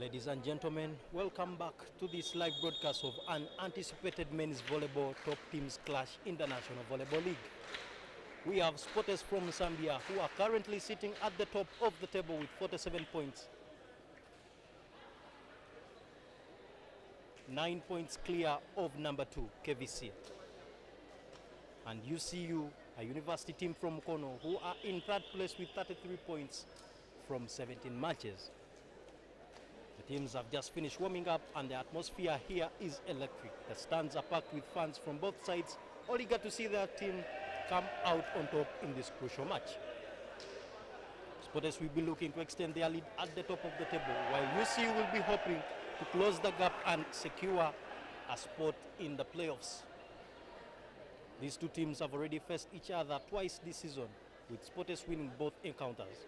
Ladies and gentlemen, welcome back to this live broadcast of an anticipated men's volleyball top teams clash international volleyball league. We have spotters from Zambia who are currently sitting at the top of the table with 47 points. 9 points clear of number 2, KVC. And UCU, a university team from Kono, who are in third place with 33 points from 17 matches. The teams have just finished warming up and the atmosphere here is electric. The stands are packed with fans from both sides, all eager to see their team come out on top in this crucial match. Spotters will be looking to extend their lead at the top of the table, while UCU will be hoping to close the gap and secure a spot in the playoffs. These two teams have already faced each other twice this season, with Spotters winning both encounters.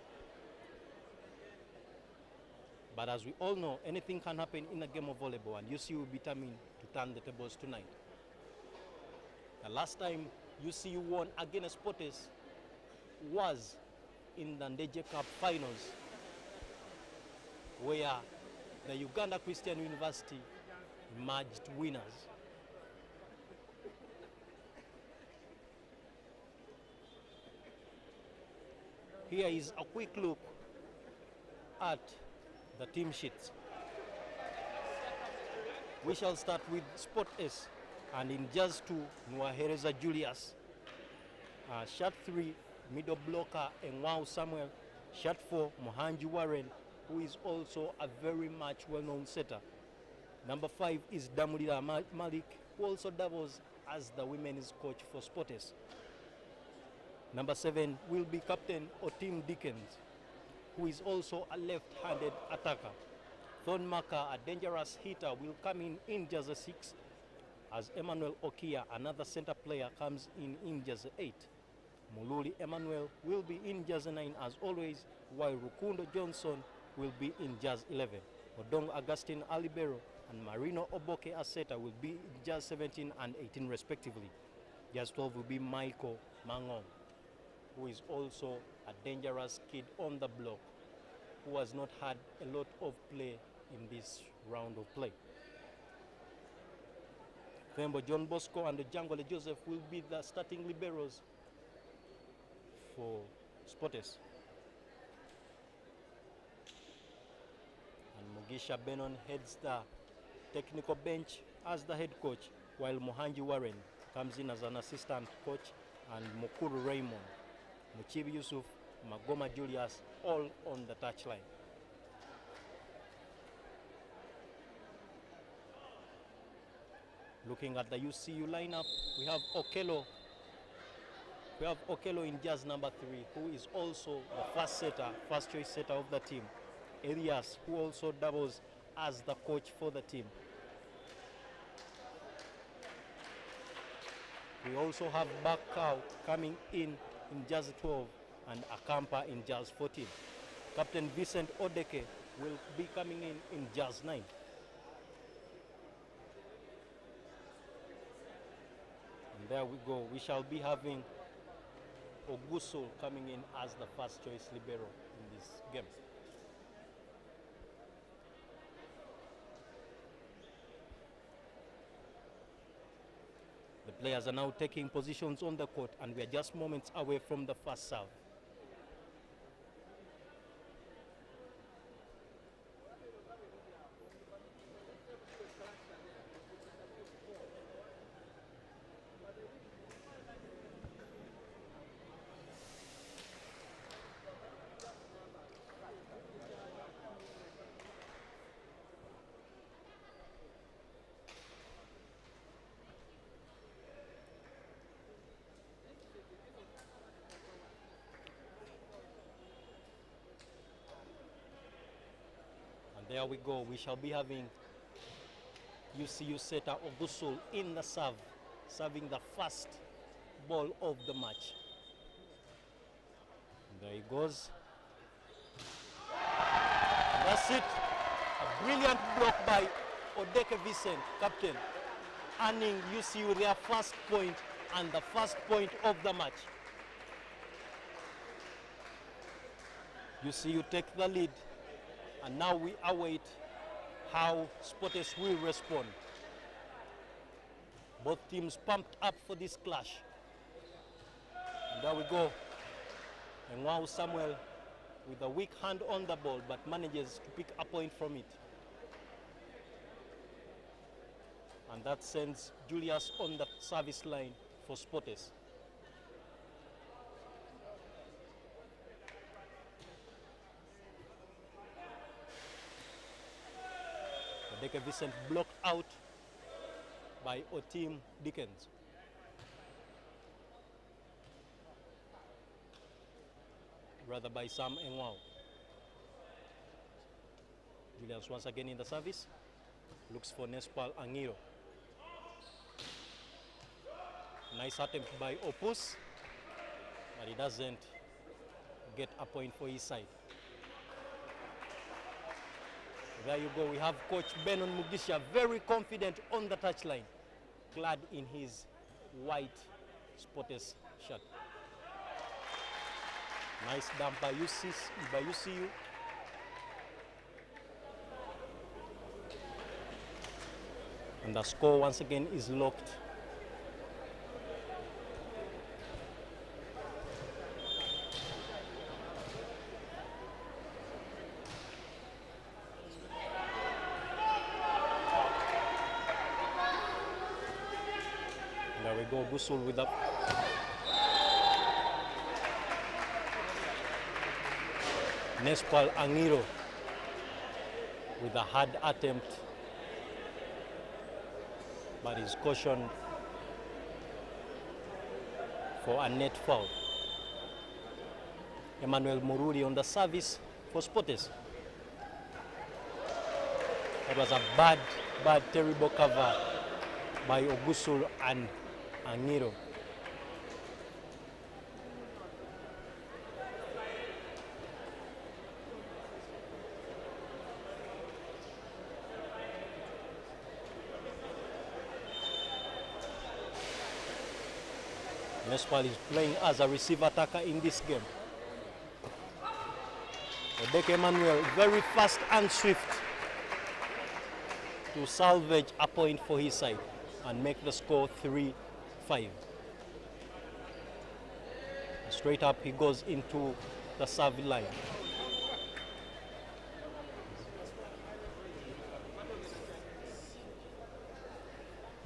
But as we all know, anything can happen in a game of volleyball, and UCU will be determined to turn the tables tonight. The last time UCU won against Spotters was in the Ndeje Cup finals, where the Uganda Christian University emerged winners. Here is a quick look at the team sheets. We shall start with Spot S, and in Jazz 2, Nwahereza Julius. Shot 3, middle blocker, Enwau Samuel. Shot 4, Mohanji Warren, who is also a very much well-known setter. Number 5 is Damulira Malik, who also doubles as the women's coach for Spotters. Number 7 will be Captain Otim Dickens, who is also a left-handed attacker. Thornmaker, a dangerous hitter, will come in jersey 6, as Emmanuel Okia, another center player, comes in jersey 8. Mululi Emmanuel will be in jersey 9 as always, while Rukundo Johnson will be in jersey 11. Odong Augustine Alibero and Marino Oboke Aseta will be in jersey 17 and 18 respectively. Jersey 12 will be Michael Mangong, who is also a dangerous kid on the block, who has not had a lot of play in this round of play. Remember, John Bosco and Jangole Joseph will be the starting liberos for Spotters. And Mugisha Benon heads the technical bench as the head coach, while Mohanji Warren comes in as an assistant coach, and Mukuru Raymond, Muchibi Yusuf, Magoma Julius, all on the touchline. Looking at the UCU lineup, we have Okello. We have Okello in jazz number 3, who is also the first choice setter of the team. Elias, who also doubles as the coach for the team. We also have Bakau coming in jazz 12 and Akampa in jazz 14. Captain Vincent Odeke will be coming in jazz 9. And there we go. We shall be having Oguso coming in as the first choice libero in this game. The players are now taking positions on the court, and we are just moments away from the first serve. There we go. We shall be having UCU setter Ogusul in the serve, serving the first ball of the match. There he goes. That's it. A brilliant block by Odeke Vincent, captain, earning UCU their first point and the first point of the match. UCU take the lead, and now we await how Sportes will respond. Both teams pumped up for this clash. And there we go. And wow, Samuel with a weak hand on the ball, but manages to pick a point from it. And that sends Julius on the service line for Sportes. Deke Vincent blocked out by Otim Dickens. Rather by Sam Enwao. Julius once again in the service. Looks for Nespal Angiro. Nice attempt by Opus, but he doesn't get a point for his side. There you go, we have Coach Benon Mugisha very confident on the touchline, clad in his white Sportes shirt. Nice dump by UCU. And the score once again is locked. There we go, Gusul with up. Nespal Angiro with a hard attempt, but is cautioned for a net foul. Emmanuel Mururi on the service for Sportes. That was a bad, terrible cover by Ogusul and Angiro. Nespal is playing as a receive attacker in this game. Odeke Emmanuel very fast and swift to salvage a point for his side and make the score 3-5. Straight up he goes into the serve line.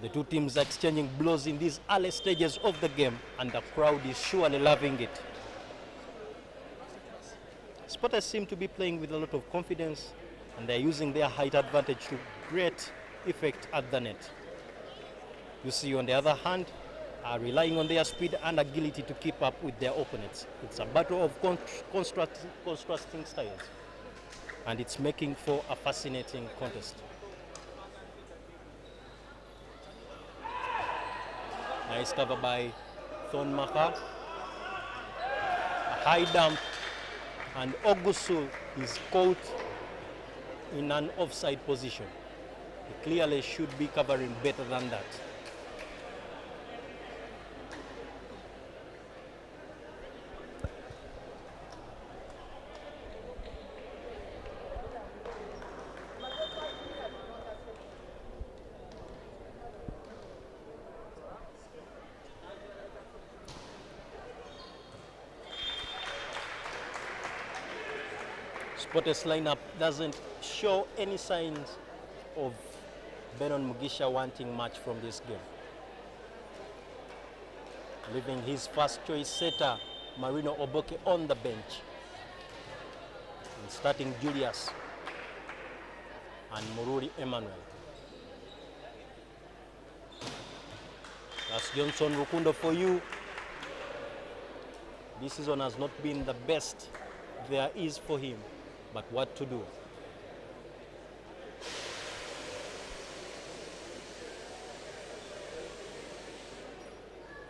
The two teams are exchanging blows in these early stages of the game, and the crowd is surely loving it. Sporters seem to be playing with a lot of confidence, and they're using their height advantage to great effect at the net. You see, on the other hand, are relying on their speed and agility to keep up with their opponents. It's a battle of constructing styles, and it's making for a fascinating contest. Nice cover by Thornmaker. A high dump, and Ogusu is caught in an offside position. He clearly should be covering better than that. Sportes lineup doesn't show any signs of Benon Mugisha wanting much from this game. Leaving his first choice setter, Marino Oboke, on the bench. And starting Julius and Mururi Emmanuel. That's Johnson Rukundo for you. This season has not been the best there is for him, but what to do?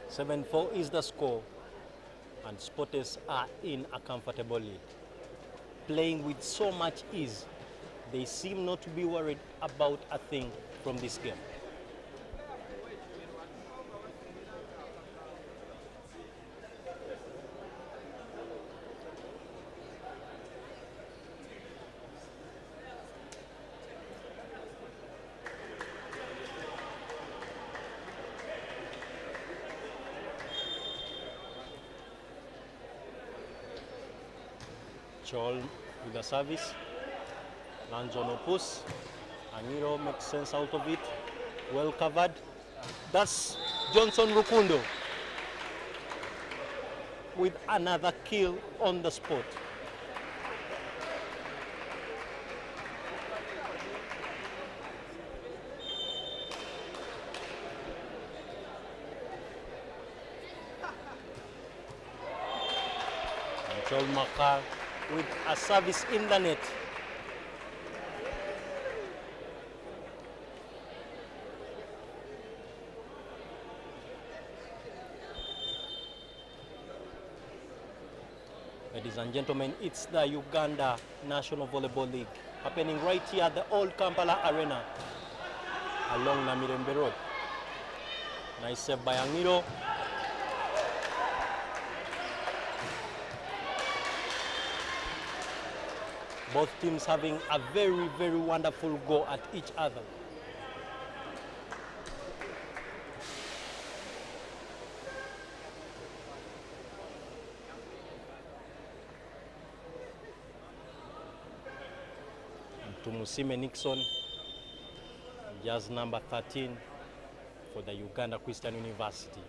(7-4) is the score, and Sportes are in a comfortable lead. Playing with so much ease, they seem not to be worried about a thing from this game. Chol with the service. Lands on Opus. Angiro makes sense out of it. Well covered. That's Johnson Rukundo with another kill on the spot. And Joel Makar with a service in the net. Ladies and gentlemen, it's the Uganda National Volleyball League happening right here at the old Kampala Arena along Namirembe Road. Nice save by Angiro. Both teams having a very, very wonderful go at each other. Tumusime Nixon, jazz number 13 for the Uganda Christian University.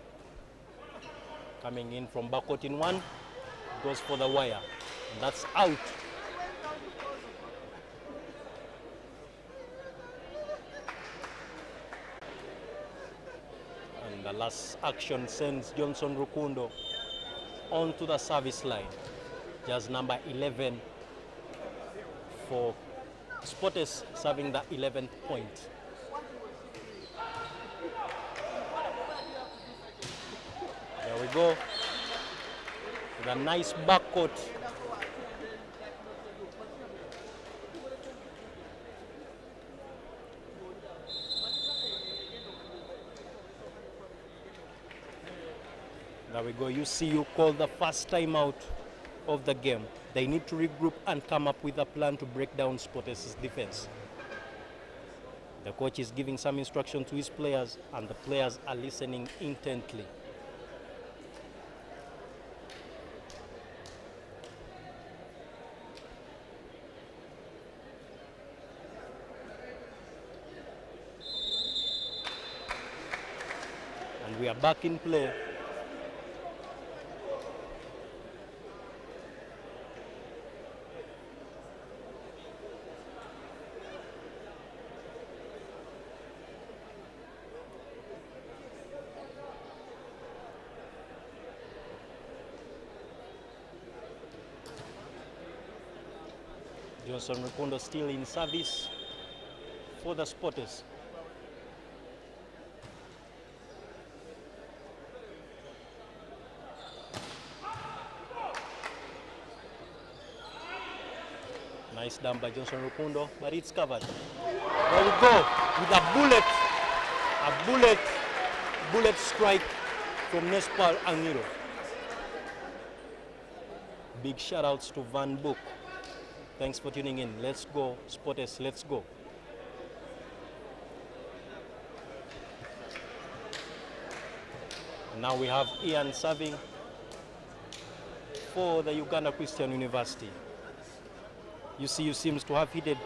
Coming in from backcourt in one, goes for the wire. And that's out. And the last action sends Johnson Rukundo onto the service line. Jazz number 11 for Spotters serving the 11th point. There we go. With a nice backcourt. There we go. You see, you call the first time out of the game. They need to regroup and come up with a plan to break down Spotters' defense. The coach is giving some instruction to his players, and the players are listening intently. And we are back in play. Johnson Rukundo still in service for the Spotters. Nice dump by Johnson Rukundo, but it's covered. There we go with a bullet strike from Nespal Angiro. Big shout outs to Van Book. Thanks for tuning in. Let's go, Spotters, let's go. Now we have Ian serving for the Uganda Christian University. UCU seems to have heeded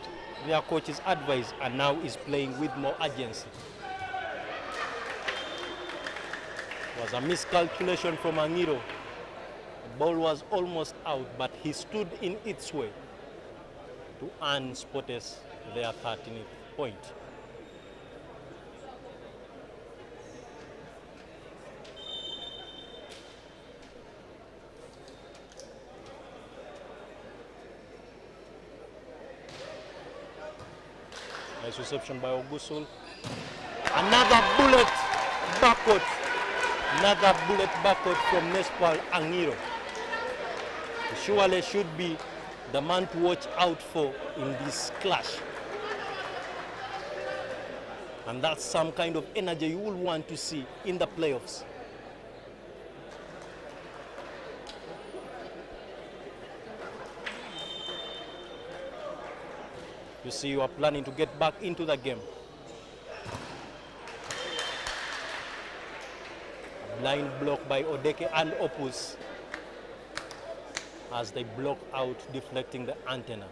their coach's advice and now is playing with more urgency. It was a miscalculation from Angiro. The ball was almost out, but he stood in its way to earn Spotters their 13th point. Nice reception by Ogusul. Another bullet backcourt. Another bullet backcourt from Nespal Angiro. Surely should be the man to watch out for in this clash. And that's some kind of energy you will want to see in the playoffs. You see, you are planning to get back into the game. Blind block by Odeke and Opus. as they block out, deflecting the antenna.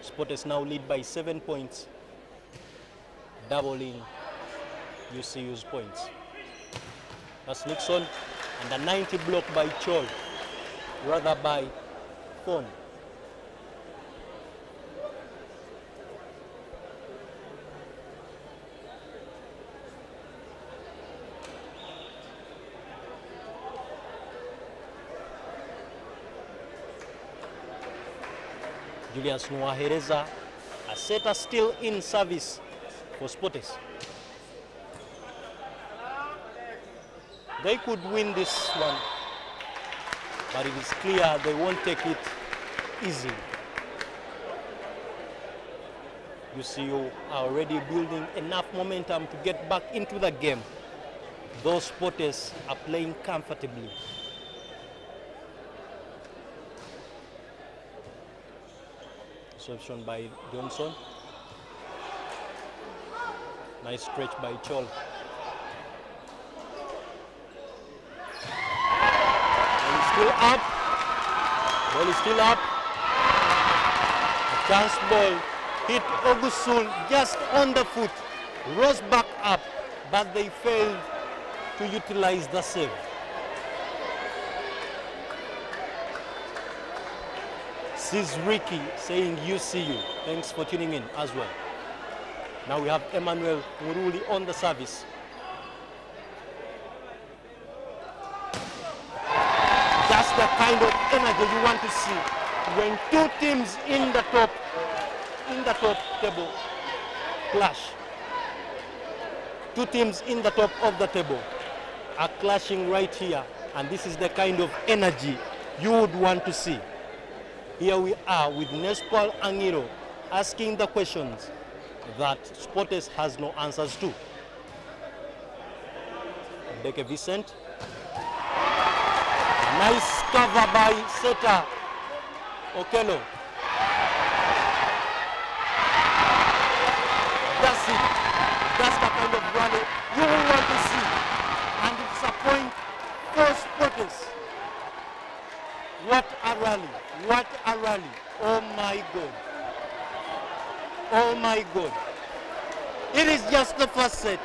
Sporters now lead by 7 points, doubling UCU's points. That's Nixon, and the 90 block by Chol, rather by Thorn. Julius Nwahereza, a setter still in service for Sporters. They could win this one, but it is clear they won't take it easy. UCU are already building enough momentum to get back into the game. Those Sporters are playing comfortably. Reception by Johnson. Nice stretch by Chol. Ball is still up. Ball is still up. A chance ball hit Ogusul just on the foot. Rose back up, but they failed to utilize the save. This is Ricky saying UCU. Thanks for tuning in as well. Now we have Emmanuel Uruli on the service. That's the kind of energy you want to see when two teams in the top table clash. Two teams in the top of the table are clashing right here, and this is the kind of energy you would want to see. Here we are with Nespal Angiro asking the questions that Sporters has no answers to. Deke Vicent. Nice cover by setter Okello. That's it. That's the kind of rally you will want to see. And it's a point for Sporters. What a rally. What a rally. Oh my God. Oh my God. It is just the first set.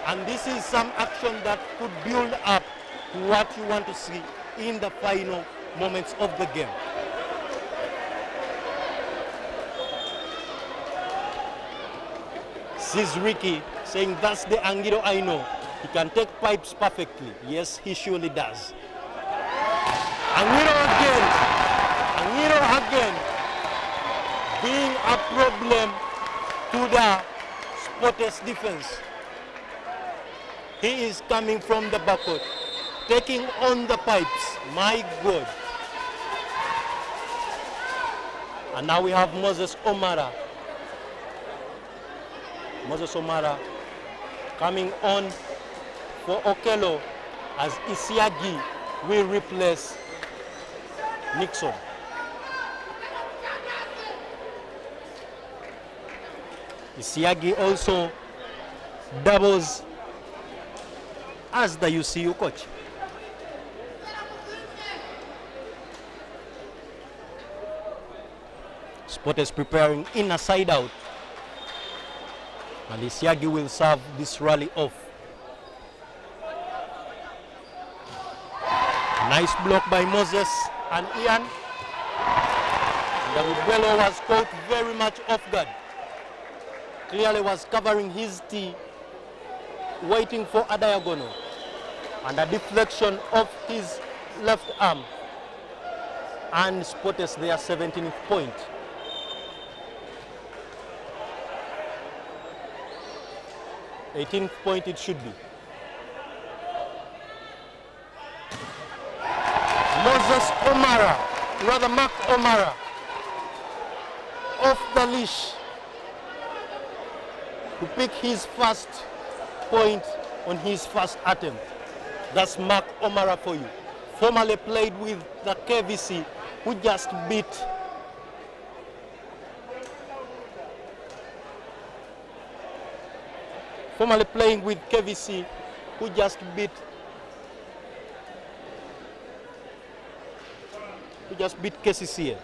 And this is some action that could build up to what you want to see in the final moments of the game. This is Ricky saying that's the Angiro I know. He can take pipes perfectly. Yes, he surely does. Angiro again being a problem to the Sporters defense. He is coming from the backcourt, taking on the pipes. My God. And now we have Moses Omara. Moses Omara coming on for Okello as Isiagi will replace Nixon. Isiagi also doubles as the UCU coach. Sporters preparing in a side out. And Isiagi will serve this rally off. Nice block by Moses and Ian. Dabuelo was caught very much off guard. Clearly was covering his tee, waiting for a diagonal. And a deflection of his left arm. And Sporters their 17th point. Eighteenth point it should be. Moses Omara, rather Mark Omara, off the leash to pick his first point on his first attempt. That's Mark Omara for you. Formerly played with the KVC, who just beat formerly playing with KVC, who just beat to just beat KCCA.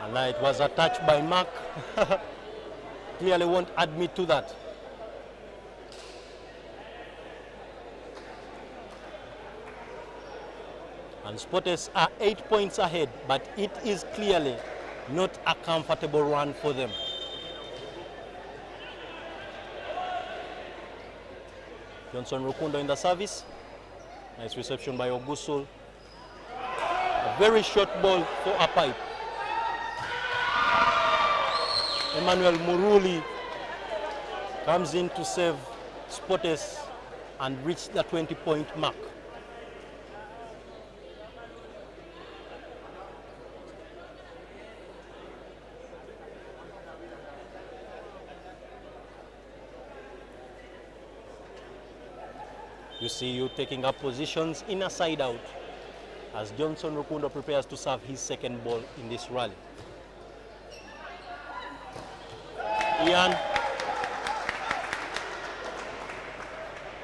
And it was a touch by Mark. Clearly won't admit to that. And Spotters are 8 points ahead, but it is clearly not a comfortable run for them. Johnson Rukundo in the service. Nice reception by Ogusul. A very short ball for a pipe. Emmanuel Muruli comes in to save Spotters and reach the 20-point mark. You see you taking up positions in a side out as Johnson Rukundo prepares to serve his second ball in this rally. Ian,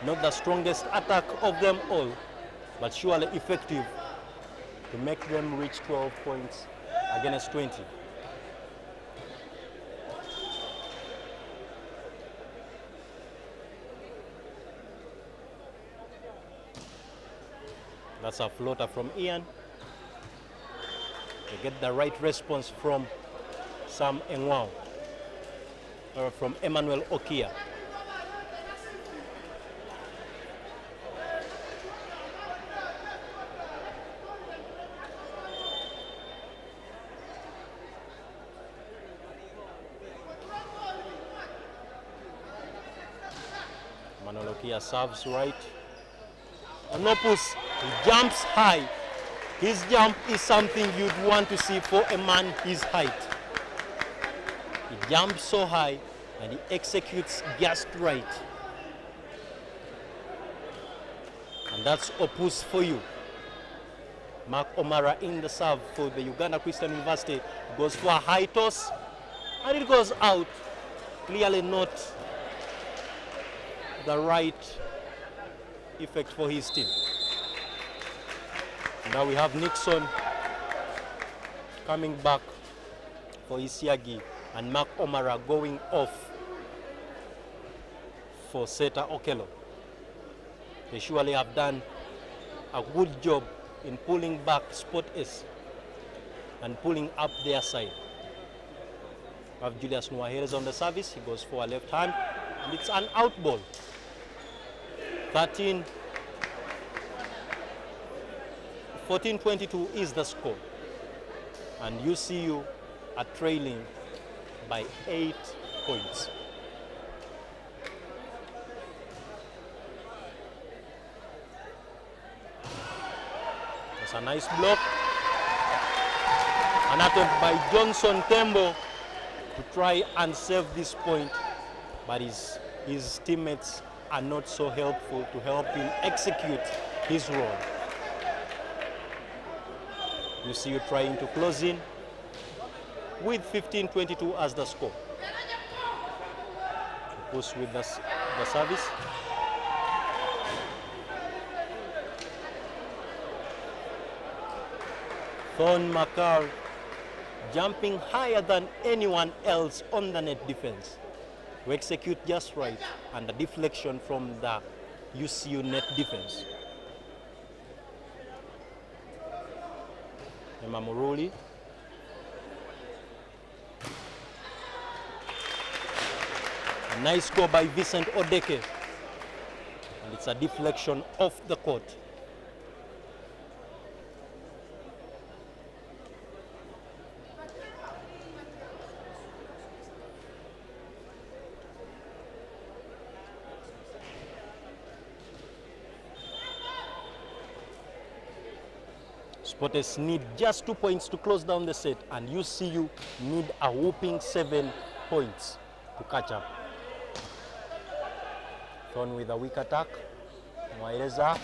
not the strongest attack of them all, but surely effective to make them reach 12 points against 20. That's a floater from Ian. They get the right response from Sam Engwao, or from Emmanuel Okia. Emmanuel Okia serves right. Anopus, he jumps high. His jump is something you'd want to see for a man his height. He jumps so high and he executes just right. And that's Opus for you. Mark Omara in the serve for the Uganda Christian University. Goes for a high toss and it goes out. Clearly not the right effect for his team. Now we have Nixon coming back for Isiagi and Mark Omara going off for Seta Okello. They surely have done a good job in pulling back Sport S and pulling up their side. We have Julius Nuaheres on the service. He goes for a left hand and it's an out ball. 14-22 is the score. And UCU are trailing by 8 points. That's a nice block. An attempt by Johnson Tembo to try and save this point, but his teammates are not so helpful to help him execute his role. You see you trying to close in with 15-22 as the score. Push with the service. Thorn Makar jumping higher than anyone else on the net defense to execute just right, and the deflection from the UCU net defense. Emma Muruli. A nice score by Vincent Odeke. And it's a deflection off the court. Spotters need just 2 points to close down the set, and UCU need a whooping 7 points to catch up. Thorn with a weak attack. Mwaireza.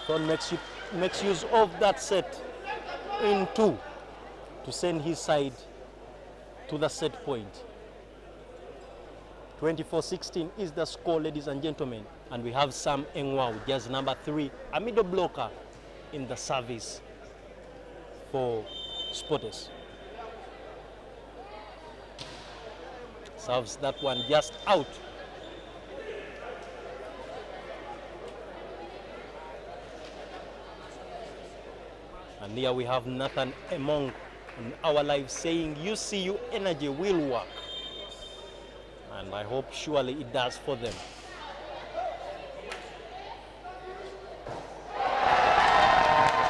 Thon makes use of that set in 2 to send his side to the set point. 24-16 is the score, ladies and gentlemen. And we have Sam Engwau, just number 3, a middle blocker in the service for Spotters. Serves that one just out. And here we have Nathan Emong on our live saying UCU energy will work. And I hope surely it does for them.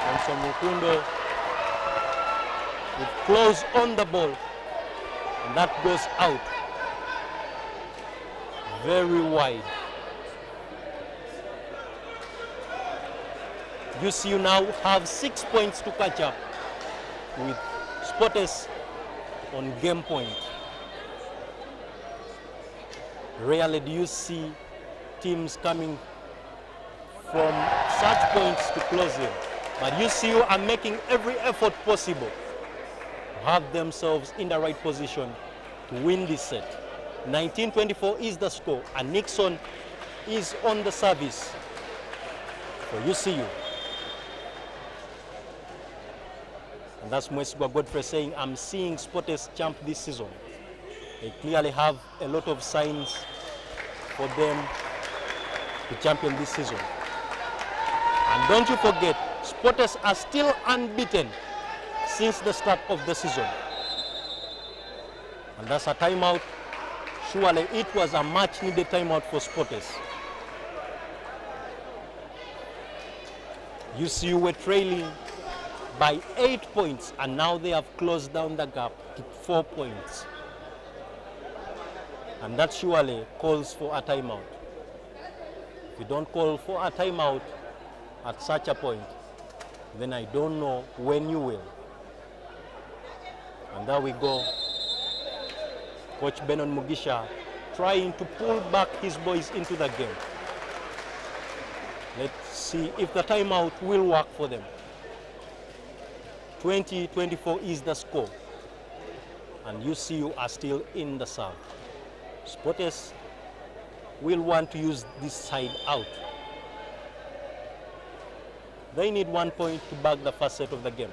Johnson Mukundo with close on the ball. And that goes out. Very wide. UCU now have 6 points to catch up with Spotters on game point. Rarely do you see teams coming from such points to close in. But UCU are making every effort possible to have themselves in the right position to win this set. 19-24 is the score, and Nixon is on the service for UCU. And that's Mwesigwa Godfrey saying, I'm seeing Spotters champ this season. They clearly have a lot of signs for them to champion this season. And don't you forget, Spotters are still unbeaten since the start of the season. And that's a timeout. Surely it was a much needed timeout for Spotters. UCU were trailing by 8 points, and now they have closed down the gap to 4 points. And that surely calls for a timeout. If you don't call for a timeout at such a point, then I don't know when you will. And there we go. Coach Benon Mugisha trying to pull back his boys into the game. Let's see if the timeout will work for them. 20-24 is the score. And UCU are still in the serve. Spotters will want to use this side out. They need 1 point to back the first set of the game.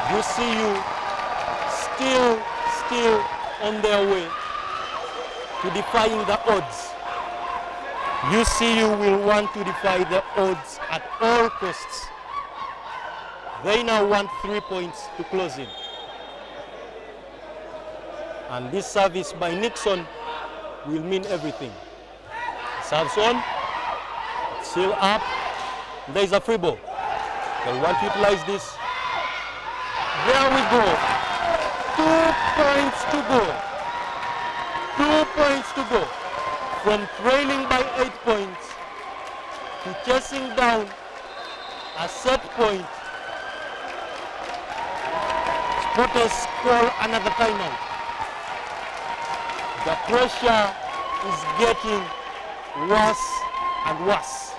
UCU still on their way to defying the odds. UCU will want to defy the odds at all costs. They now want 3 points to close in. And this service by Nixon will mean everything. Serves on, still up, there is a free ball. They want to utilize this. There we go. 2 points to go. 2 points to go. From trailing by 8 points to chasing down a set point. Spotters call another timeout. The pressure is getting worse and worse.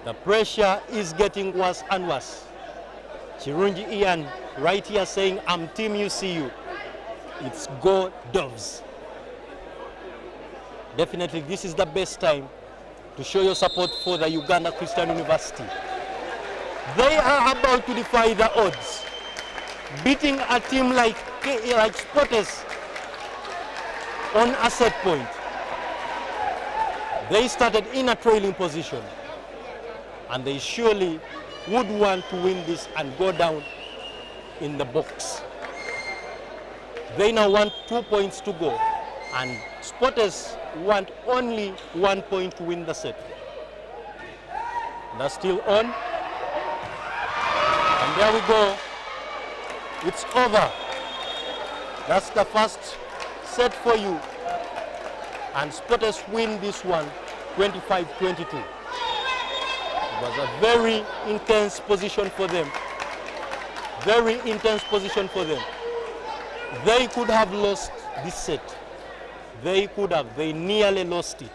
The pressure is getting worse and worse. Chirunji Ian right here saying, I'm Team UCU. It's go Doves. Definitely this is the best time to show your support for the Uganda Christian University. They are about to defy the odds. Beating a team like Spotters on a set point. They started in a trailing position, and they surely would want to win this and go down in the box. They now want 2 points to go, and Spotters want only 1 point to win the set. That's still on. And there we go. It's over. That's the first set for you. And Spotters win this one 25-22. It was a very intense position for them. Very intense position for them. They could have lost this set. They could have. They nearly lost it.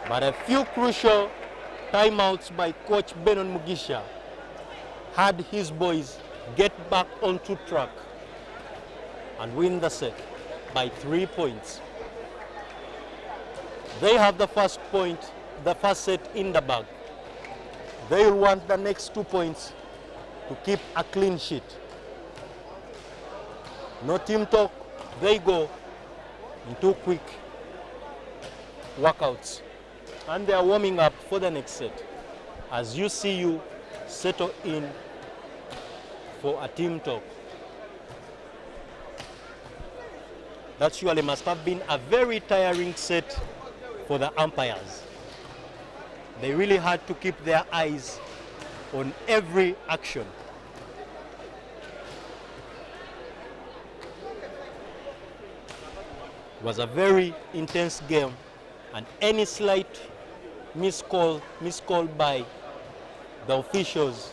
But a few crucial timeouts by Coach Benon Mugisha had his boys get back onto track and win the set by 3 points. They have the first set in the bag. They will want the next 2 points to keep a clean sheet. No team talk, they go into quick workouts. And they are warming up for the next set. As you see you settle in for a team talk. That surely must have been a very tiring set for the umpires. They really had to keep their eyes on every action. It was a very intense game, and any slight miscall by the officials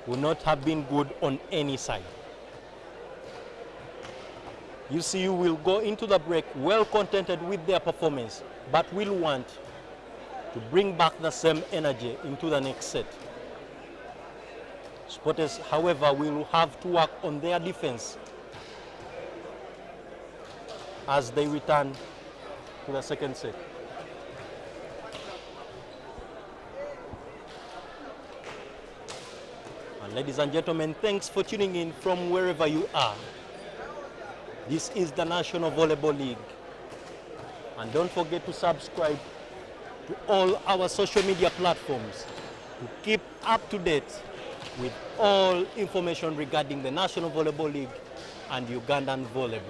would not have been good on any side. UCU will go into the break well contented with their performance, but will want to bring back the same energy into the next set. Spotters, however, will have to work on their defense as they return to the second set. And ladies and gentlemen, thanks for tuning in from wherever you are. This is the National Volleyball League. And don't forget to subscribe to all our social media platforms to keep up to date with all information regarding the National Volleyball League and Ugandan volleyball.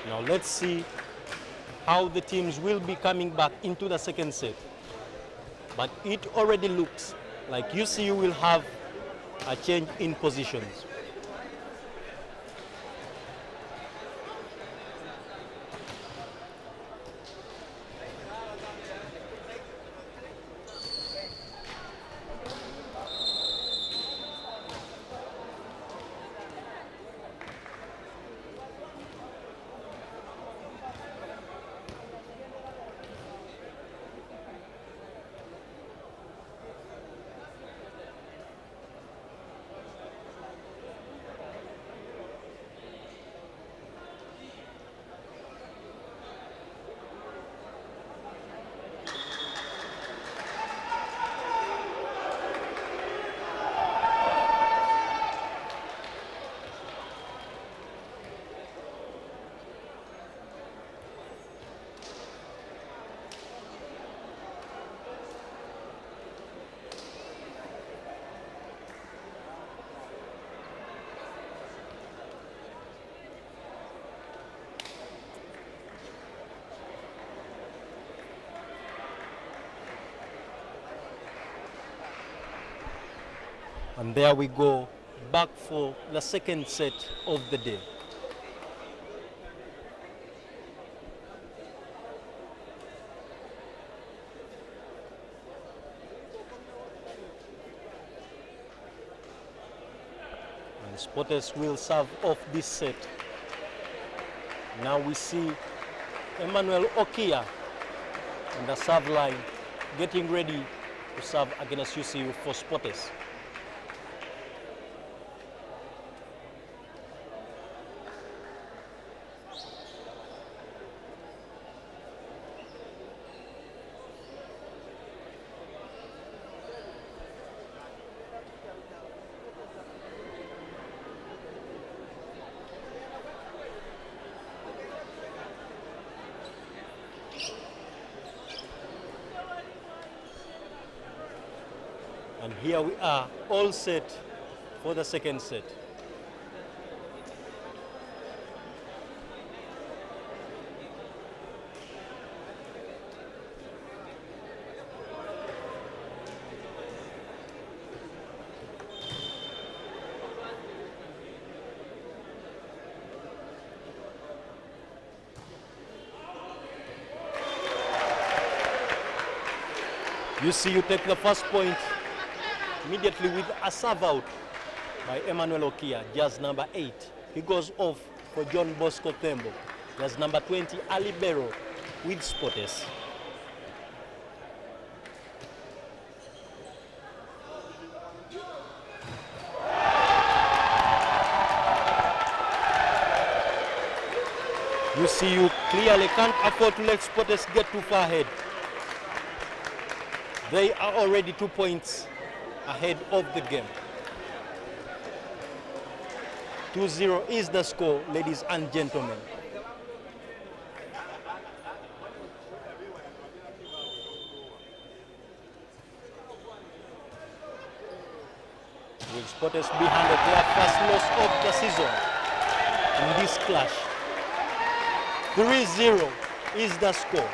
Now let's see how the teams will be coming back into the second set. But it already looks like UCU will have a change in positions. And there we go, back for the second set of the day. And Spotters will serve off this set. Now we see Emmanuel Okia on the serve line, getting ready to serve against UCU for Spotters. And here we are, all set for the second set. You see, you take the first point immediately with a serve out by Emmanuel Okia, jazz number 8. He goes off for John Bosco Thembo. Jazz number 20, Ali Bero with Spotters. You see, you clearly can't afford to let Spotters get too far ahead. They are already 2 points ahead of the game. 2-0 is the score, ladies and gentlemen. Will Spotters be handed their first loss of the season in this clash? 3-0 is the score.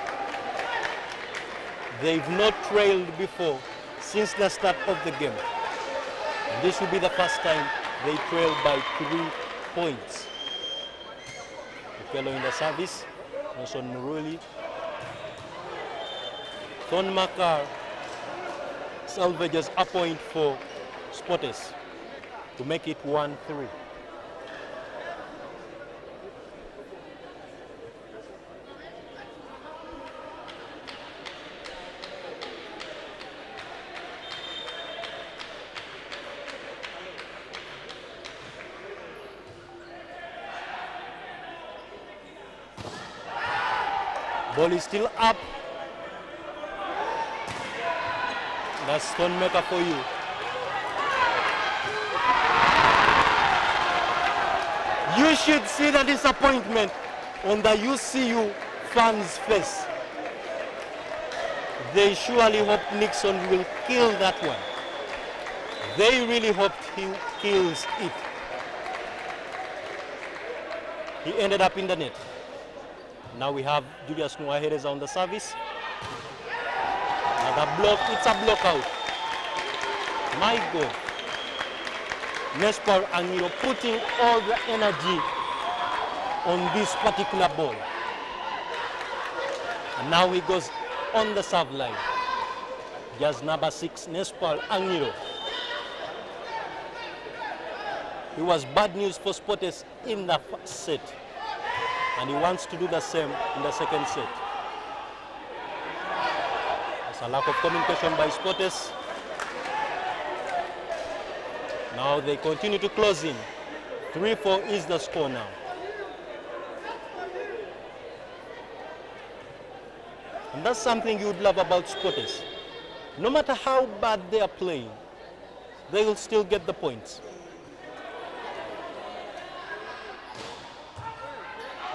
They've not trailed before since the start of the game. And this will be the first time they trail by 3 points. Okello in the service, Nelson Muruli. Thon Makar salvages a point for Spotters to make it 1-3. Ball is still up. That's Stonemaker for you. You should see the disappointment on the UCU fans' face. They surely hoped Nixon will kill that one. They really hoped he kills it. He ended up in the net. Now we have Julius Nuahereza on the service. Another block, it's a block out. My God. Nespal Angiro putting all the energy on this particular ball. And now he goes on the serve line. Just number 6, Nespal Angiro. It was bad news for Spotters in the first set. And he wants to do the same in the second set. There's a lack of communication by Spotters. Now they continue to close in. 3-4 is the score now. And that's something you would love about Spotters. No matter how bad they are playing, they will still get the points.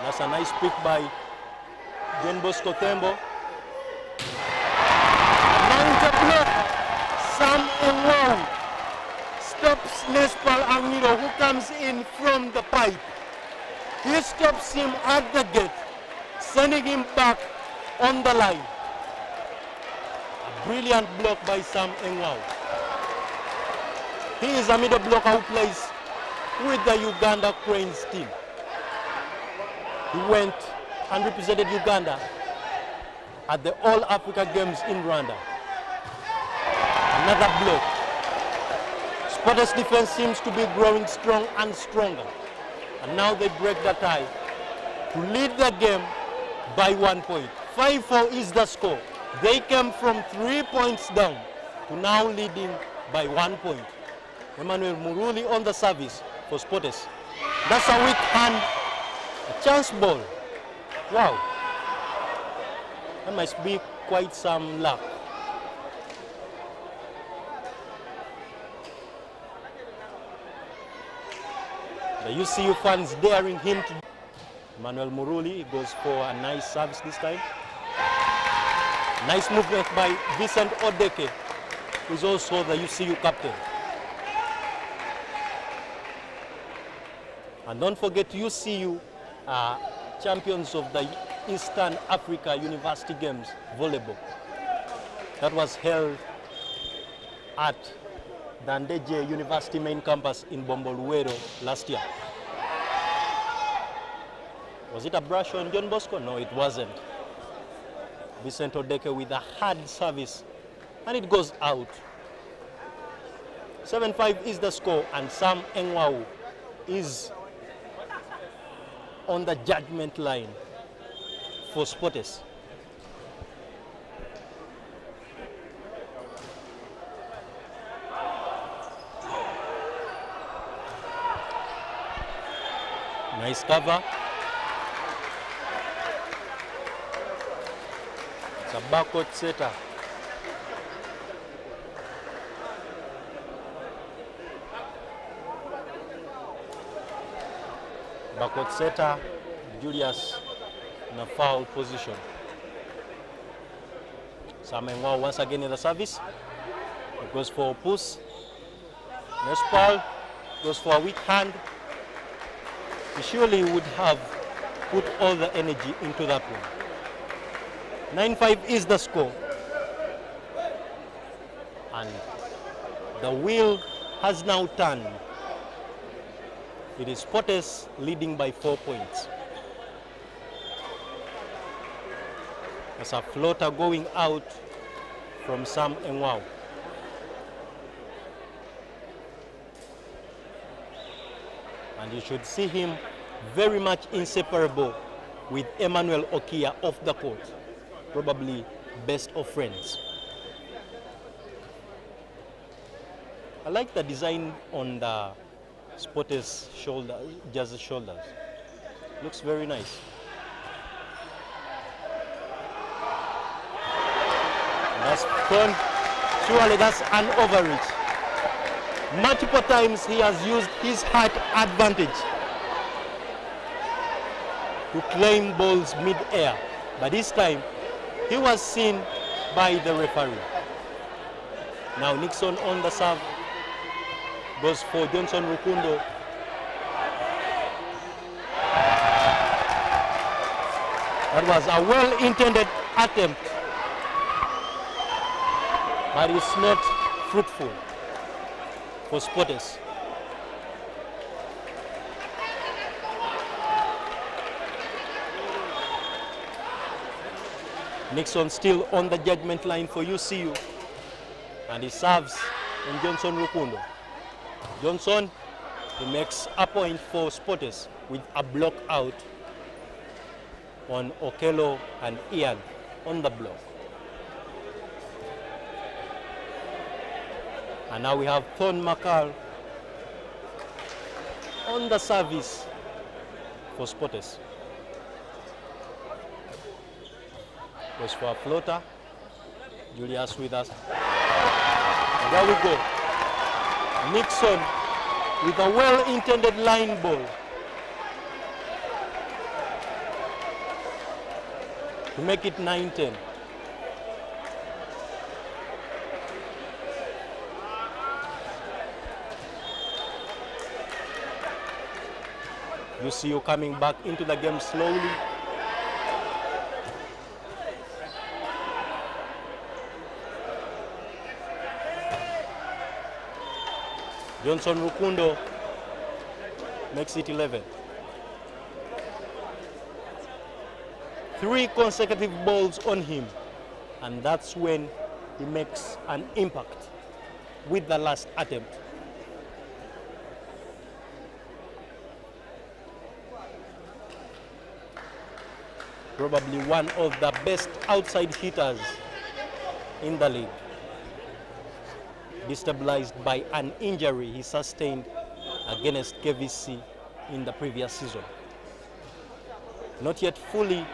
That's a nice pick by John Bosco Thembo. Now the block. Sam Owong stops Nespal Angiro, who comes in from the pipe. He stops him at the gate, sending him back on the line. A brilliant block by Sam Owong. He is a middle blocker who plays with the Uganda Cranes team. He went and represented Uganda at the All Africa Games in Rwanda. Another block. Spotters' defense seems to be growing strong and stronger. And now they break the tie to lead the game by 1 point. 5-4 is the score. They came from 3 points down to now leading by 1 point. Emmanuel Muruli on the service for Spotters. That's a weak hand. A chance ball. Wow. That must be quite some luck. The UCU fans daring him to. Emmanuel Muruli goes for a nice service this time. Nice movement by Vincent Odeke, who is also the UCU captain. And don't forget UCU champions of the Eastern Africa University Games volleyball. That was held at the Ndeje University main campus in Bomboluero last year. Was it a brush on John Bosco? No, it wasn't. Vicente Odeke with a hard service and it goes out. 7-5 is the score, and Sam Engwau is on the judgment line for Spotters. Nice cover. It's a backward setter. Backward setter, Julius in a foul position. Sam Engwau once again in the service. It goes for a push. Next ball goes for a weak hand. He surely would have put all the energy into that one. 9-5 is the score. And the wheel has now turned. It is Spotters leading by 4 points. There's a floater going out from Sam Engwau. And you should see him very much inseparable with Emmanuel Okia off the court. Probably best of friends. I like the design on the Spotters shoulder, jersey shoulders. Looks very nice. That's fun. Surely that's an overreach. Multiple times he has used his height advantage to claim balls mid-air, but this time he was seen by the referee. Now Nixon on the serve, goes for Johnson Rukundo. That was a well-intended attempt, but it's not fruitful for Spotters. Nixon still on the judgment line for UCU, and he serves on Johnson Rukundo. Johnson, he makes a point for Spotters with a block out on Okello and Ian on the block. And now we have Thon Makal on the service for Spotters. Goes for a floater. Julius with us. And there we go. Nixon with a well-intended line ball. To make it 9-10. UCU coming back into the game slowly. Johnson Rukundo makes it 11. 3 consecutive balls on him, and that's when he makes an impact with the last attempt. Probably one of the best outside hitters in the league. Destabilized by an injury he sustained against KVC in the previous season. Not yet fully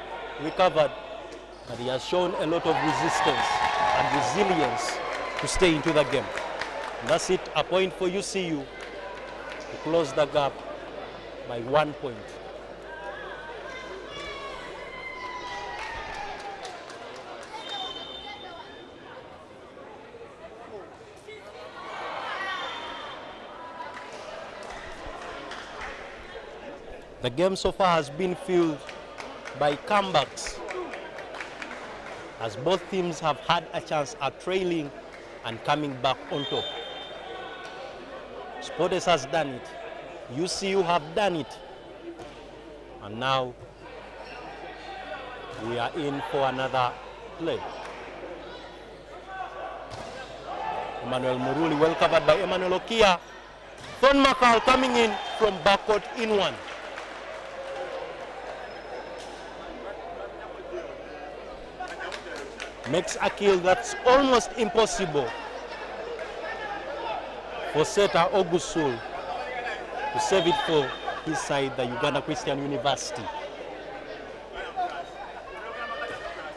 recovered, but he has shown a lot of resistance and resilience to stay into the game. And that's it, a point for UCU to close the gap by 1 point. The game so far has been filled by comebacks, as both teams have had a chance at trailing and coming back on top. Spotters has done it, UCU have done it, and now we are in for another play. Emmanuel Muruli, well covered by Emmanuel Okia. Thon Makal coming in from backcourt in one. Makes a kill that's almost impossible for Seta Ogusul to save it for his side, the Uganda Christian University.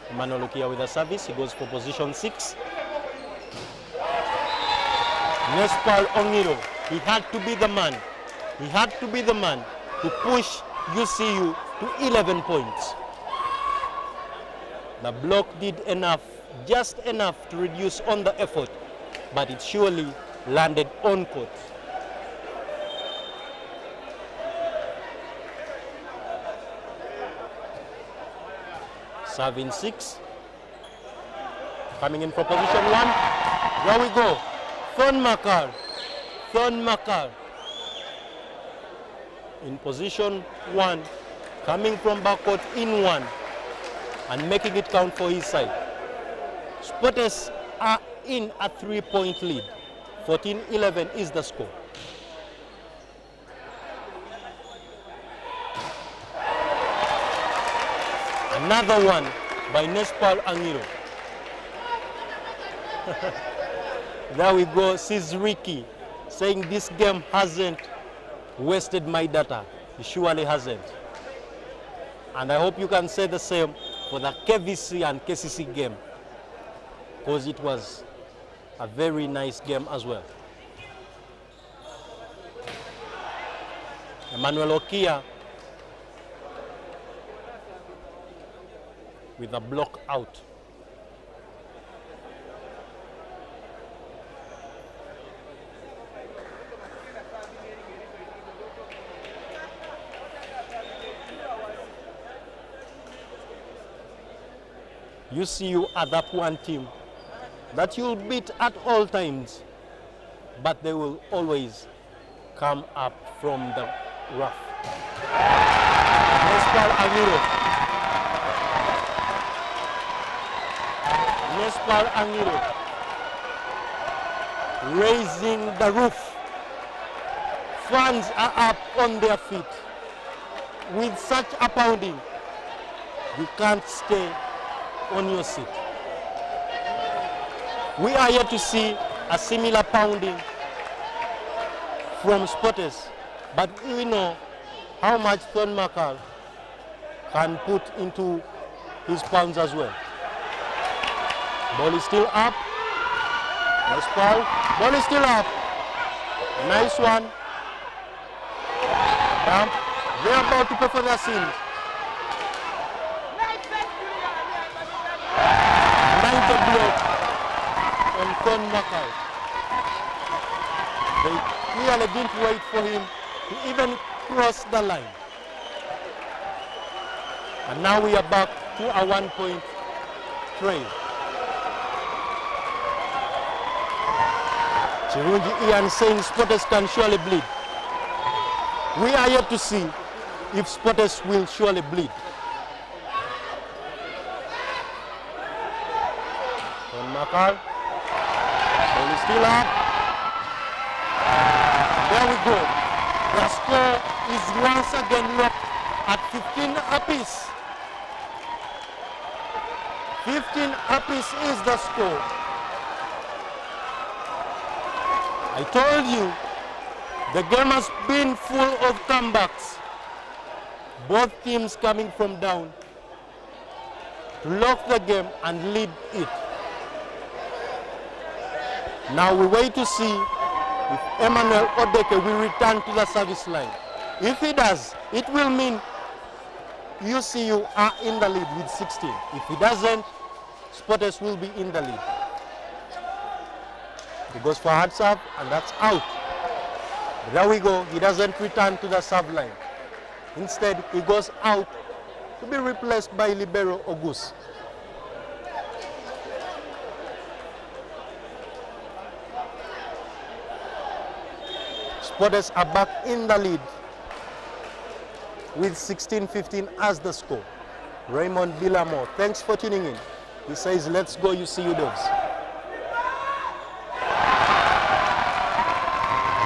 Emmanuel Okia with a service, he goes for position 6. Nespal Ongiro, he had to be the man. He had to be the man to push UCU to 11 points. The block did enough, just enough to reduce on the effort, but it surely landed on court. Serving 6. Coming in for position 1. There we go. Thon Makal in position 1, coming from backcourt in 1 and making it count for his side. Spotters are in a 3-point lead. 14-11 is the score. Another one by Nespal Angiro. There we go, Sizriki saying this game hasn't wasted my data. It surely hasn't. And I hope you can say the same for the KVC and KCC game, because it was a very nice game as well. Emmanuel Okia with a block out. UCU are that one team that you'll beat at all times, but they will always come up from the rough. Nespal Angiro raising the roof. Fans are up on their feet. With such a pounding, you can't stay on your seat. We are yet to see a similar pounding from Spotters, but we know how much Thon Makal can put into his pounds as well. Ball is still up. Nice foul. Ball is still up. A nice one. They're about to pay for their sins. 90 block on Thon Makal. They clearly didn't wait for him to even cross the line. And now we are back to a 1-point trail. Chirunji Ian saying Spotters can surely bleed. We are yet to see if Spotters will surely bleed. Thon Makal, ball is still up. There we go. The score is once again locked at 15 apiece. 15 apiece is the score. I told you, the game has been full of comebacks. Both teams coming from down to lock the game and lead it. Now we wait to see if Emmanuel Odeke will return to the service line. If he does, it will mean UCU are in the lead with 16. If he doesn't, Spotters will be in the lead. He goes for hard serve, and that's out. There we go. He doesn't return to the serve line. Instead, he goes out to be replaced by Libero Ogus. Spotters are back in the lead with 16-15 as the score. Raymond Bilamo, thanks for tuning in. He says, let's go UCU Doves.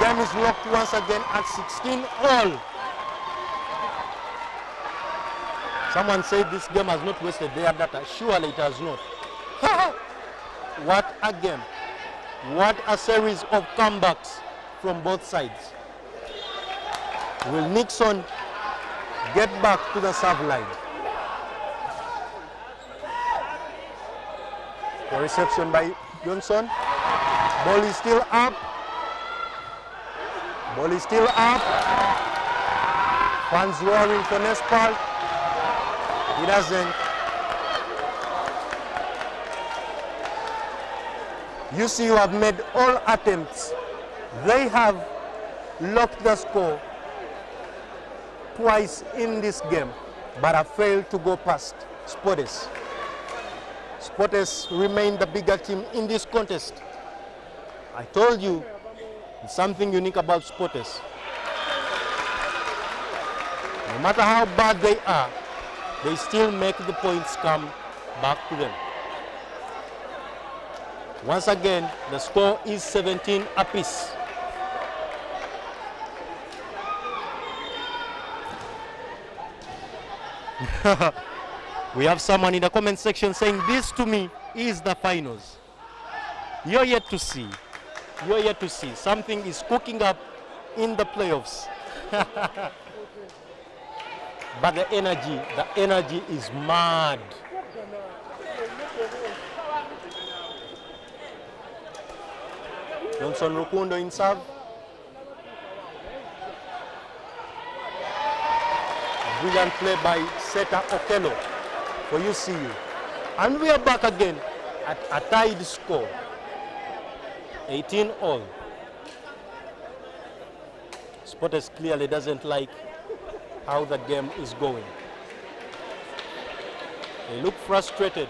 game is locked once again at 16 all. Someone said this game has not wasted their data. Surely it has not. What a game. What a series of comebacks from both sides. Will Nixon get back to the serve line? The reception by Johnson. Ball is still up. Ball is still up. Fans roaring for Nespal. He doesn't. UCU have made all attempts. They have locked the score twice in this game, but have failed to go past Sportes. Sportes remain the bigger team in this contest. I told you, there's something unique about Sportes. No matter how bad they are, they still make the points come back to them. Once again, the score is 17 apiece. We have someone in the comment section saying this to me is the finals. You're yet to see. You're yet to see. Something is cooking up in the playoffs. But the energy is mad. Johnson Rukundo in serve. Brilliant play by Seta Okello for UCU. And we are back again at a tied score. 18 all. Sportes clearly doesn't like how the game is going. They look frustrated,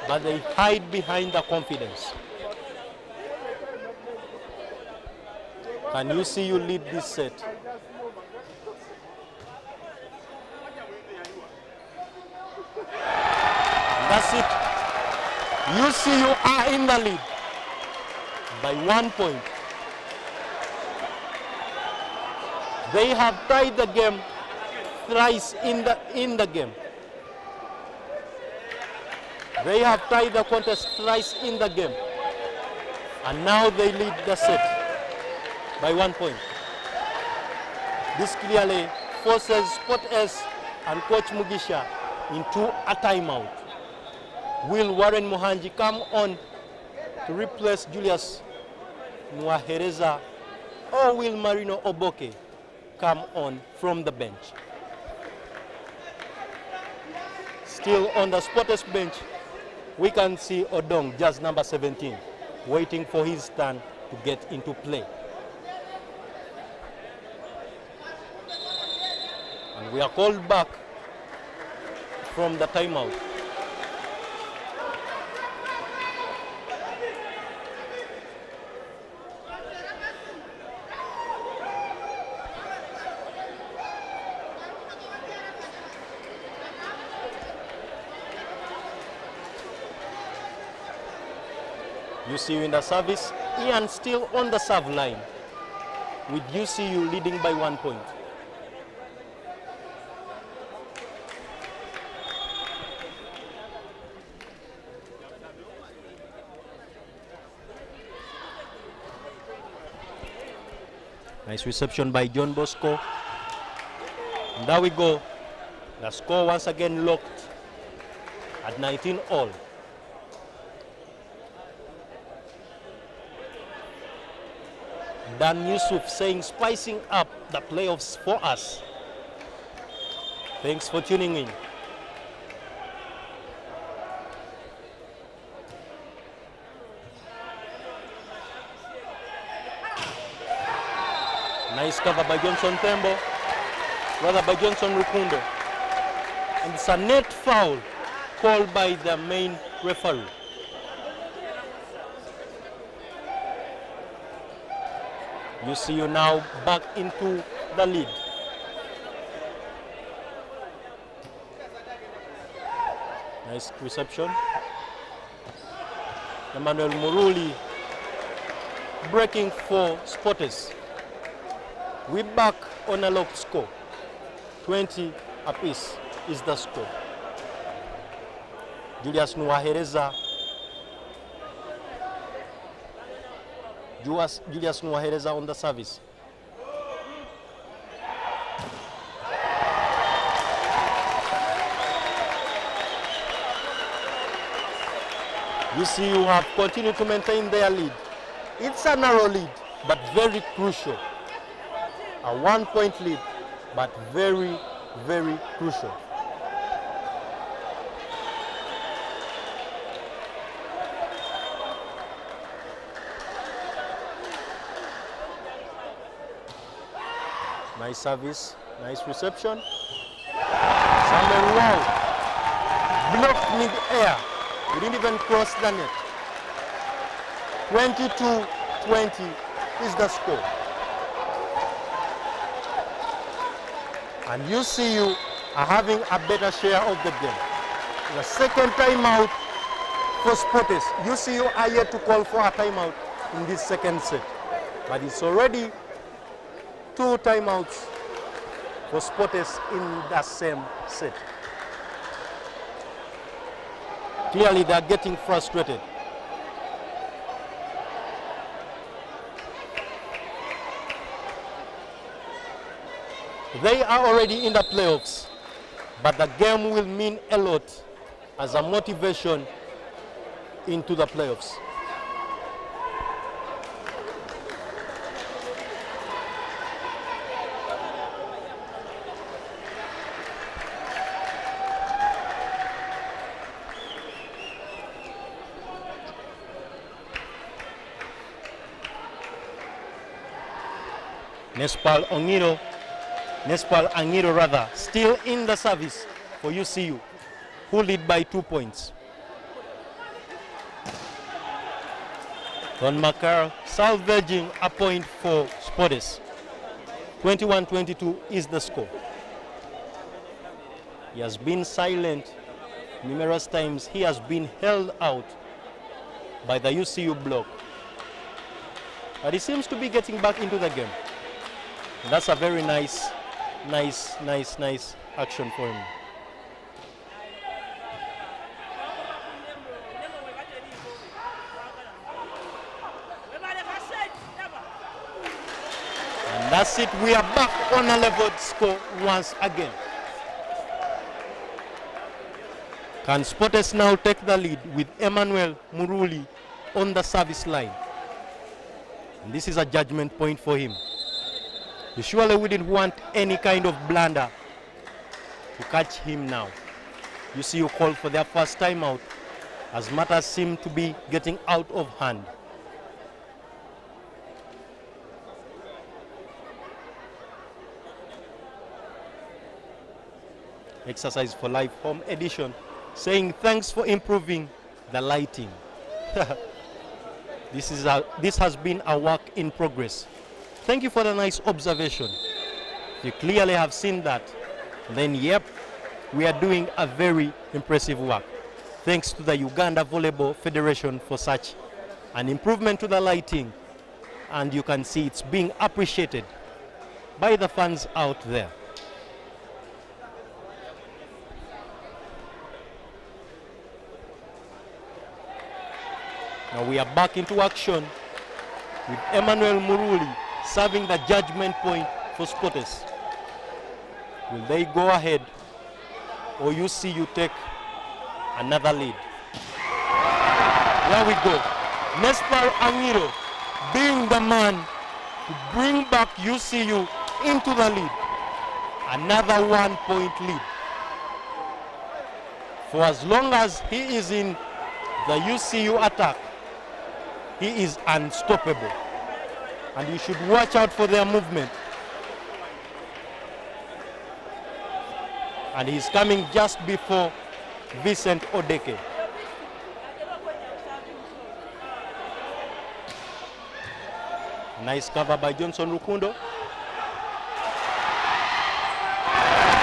but they hide behind the confidence. Can UCU lead this set? That's it. UCU are in the lead by 1 point. They have tied the game thrice in the game. They have tied the contest thrice in the game. And now they lead the set by 1 point. This clearly forces Sportes and Coach Mugisha into a timeout. Will Warren Mohanji come on to replace Julius Nwahereza, or will Marino Oboke come on from the bench? Still on the Sportes bench, we can see Odong, just number 17, waiting for his turn to get into play. And we are called back from the timeout. UCU in the service, Ian still on the serve line, with UCU leading by 1 point. Nice reception by John Bosco. And there we go. The score once again locked at 19 all. Dan Yusuf saying spicing up the playoffs for us. Thanks for tuning in. Nice cover by Johnson Tembo, rather by Johnson Rukundo. And it's a net foul called by the main referee. UCU now back into the lead. Nice reception. Emmanuel Muruli breaking for Sportes. We're back on a locked score. 20 apiece is the score. Julius Nwahereza. Julius Nwahereza on the service. You see, you have continued to maintain their lead. It's a narrow lead, but very crucial. A 1-point lead, but very, very crucial. Nice service, nice reception. Samuel Wow blocked mid-air. He didn't even cross the net. 22-20 is the score. And you see you are having a better share of the game. The second timeout for Sporters. You see you are yet to call for a timeout in this second set. But it's already 2 timeouts for Sporters in the same set. Clearly they are getting frustrated. They are already in the playoffs, but the game will mean a lot as a motivation into the playoffs. Nespal Angiro rather, still in the service for UCU, who lead by 2 points. Don Makar salvaging a point for Sporters. 21-22 is the score. He has been silent numerous times. He has been held out by the UCU block. But he seems to be getting back into the game. That's a very nice action for him. And that's it. We are back on a leveled score once again. Can Sporters now take the lead with Emmanuel Muruli on the service line? And this is a judgment point for him. You surely wouldn't want any kind of blunder to catch him now. You see, you call for their first timeout as matters seem to be getting out of hand. Exercise for Life Home Edition saying thanks for improving the lighting. This has been a work in progress. Thank you for the nice observation. You clearly have seen that. Then, yep, we are doing a very impressive work. Thanks to the Uganda Volleyball Federation for such an improvement to the lighting. And you can see it's being appreciated by the fans out there. Now we are back into action with Emmanuel Muruli serving the judgment point for Sporters. Will they go ahead, or you see you take another lead? There we go. Nespal Angiro being the man to bring back UCU into the lead. Another 1 point lead. For as long as he is in the UCU attack, he is unstoppable. And you should watch out for their movement. And he's coming just before Vincent Odeke. Nice cover by Johnson Rukundo.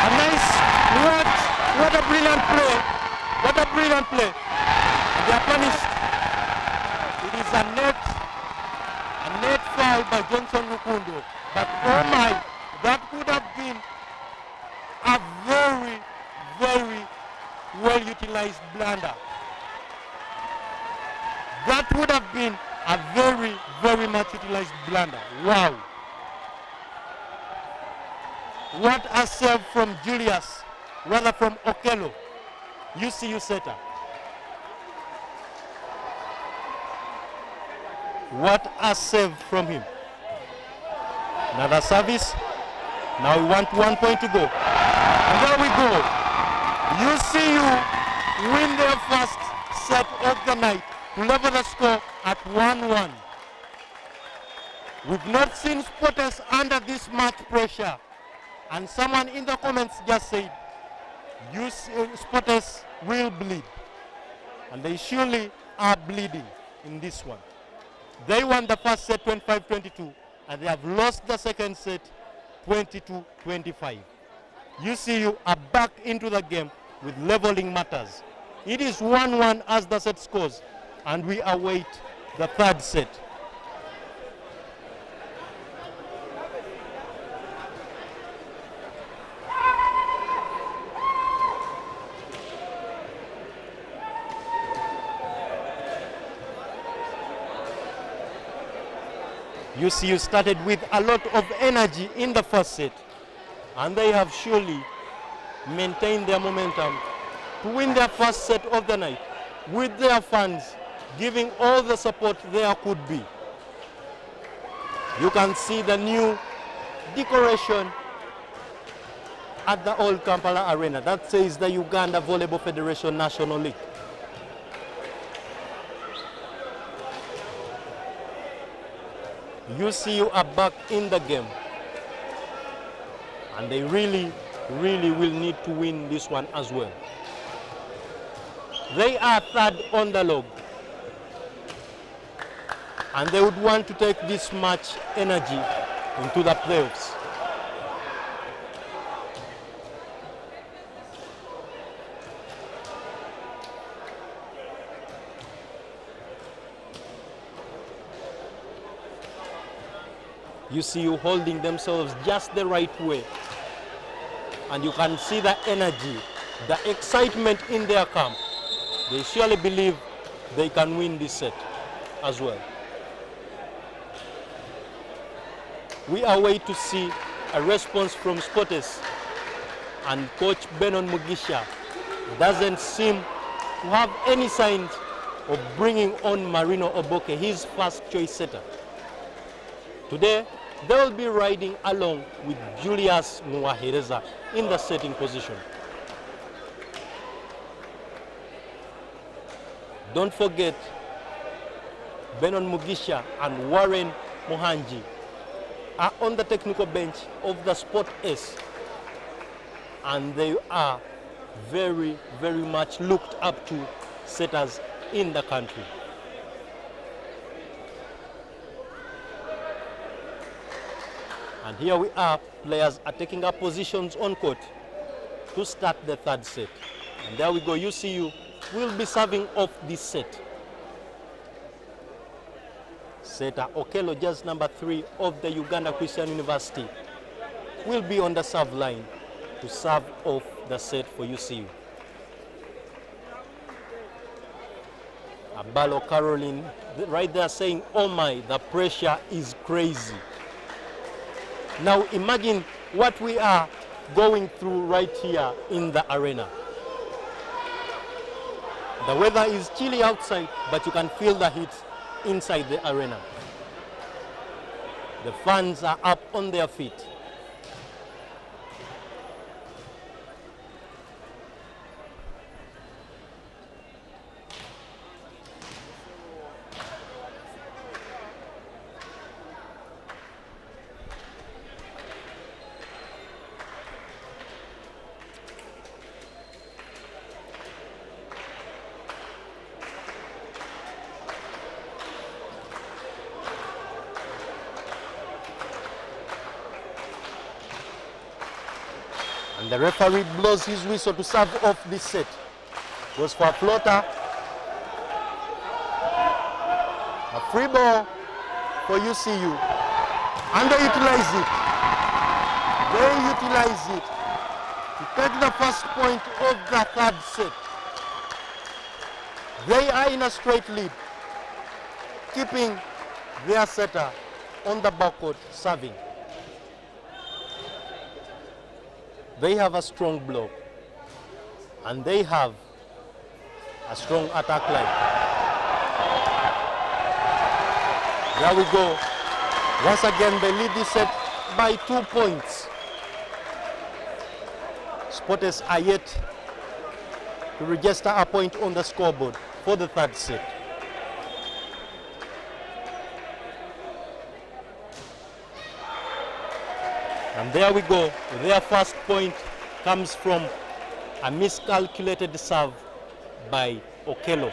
A nice, what a brilliant play. What a brilliant play. They are punished. It is a net foul by Johnson Rukundo. But oh my, that would have been a very, very well utilized blunder. That would have been a very, very much utilized blunder. Wow. What a save from Julius, rather from Okello, UCU setter. What a save from him. Another service. Now we want 1 point to go. And there we go. UCU win their first set of the night to level the score at 1-1. We've not seen Sporters under this much pressure. And someone in the comments just said, Sporters will bleed. And they surely are bleeding in this one. They won the first set 25-22, and they have lost the second set 22-25. UCU are back into the game with leveling matters. It is 1-1 as the set scores, and we await the third set. UCU started with a lot of energy in the first set, and they have surely maintained their momentum to win their first set of the night with their fans giving all the support there could be. You can see the new decoration at the old Kampala Arena. That says the Uganda Volleyball Federation National League. UCU are back in the game, and they really, really will need to win this one as well. They are third on the log, and they would want to take this much energy into the playoffs. UCU holding themselves just the right way, and you can see the energy, the excitement in their camp. They surely believe they can win this set as well. We are waiting to see a response from Sporters, and coach Benon Mugisha doesn't seem to have any signs of bringing on Marino Oboke, his first choice setter. Today, they will be riding along with Julius Nwahereza in the setting position. Don't forget, Benon Mugisha and Warren Mohanji are on the technical bench of the Sport S, and they are very, very much looked up to setters in the country. And here we are, players are taking up positions on court to start the third set. And there we go, UCU will be serving off this set. Setter Okello, just number 3 of the Uganda Christian University, will be on the serve line to serve off the set for UCU. Abalo Caroline right there saying, oh my, the pressure is crazy. Now imagine what we are going through right here in the arena. The weather is chilly outside, but you can feel the heat inside the arena. The fans are up on their feet. And the referee blows his whistle to serve off this set. Goes for a floater. A free ball for UCU. And they utilize it. They utilize it to take the first point of the third set. They are in a straight lead, keeping their setter on the backcourt serving. They have a strong block, and they have a strong attack line. There we go. Once again, they lead this set by 2 points. Spotters are yet to register a point on the scoreboard for the third set. And there we go. Their first point comes from a miscalculated serve by Okello.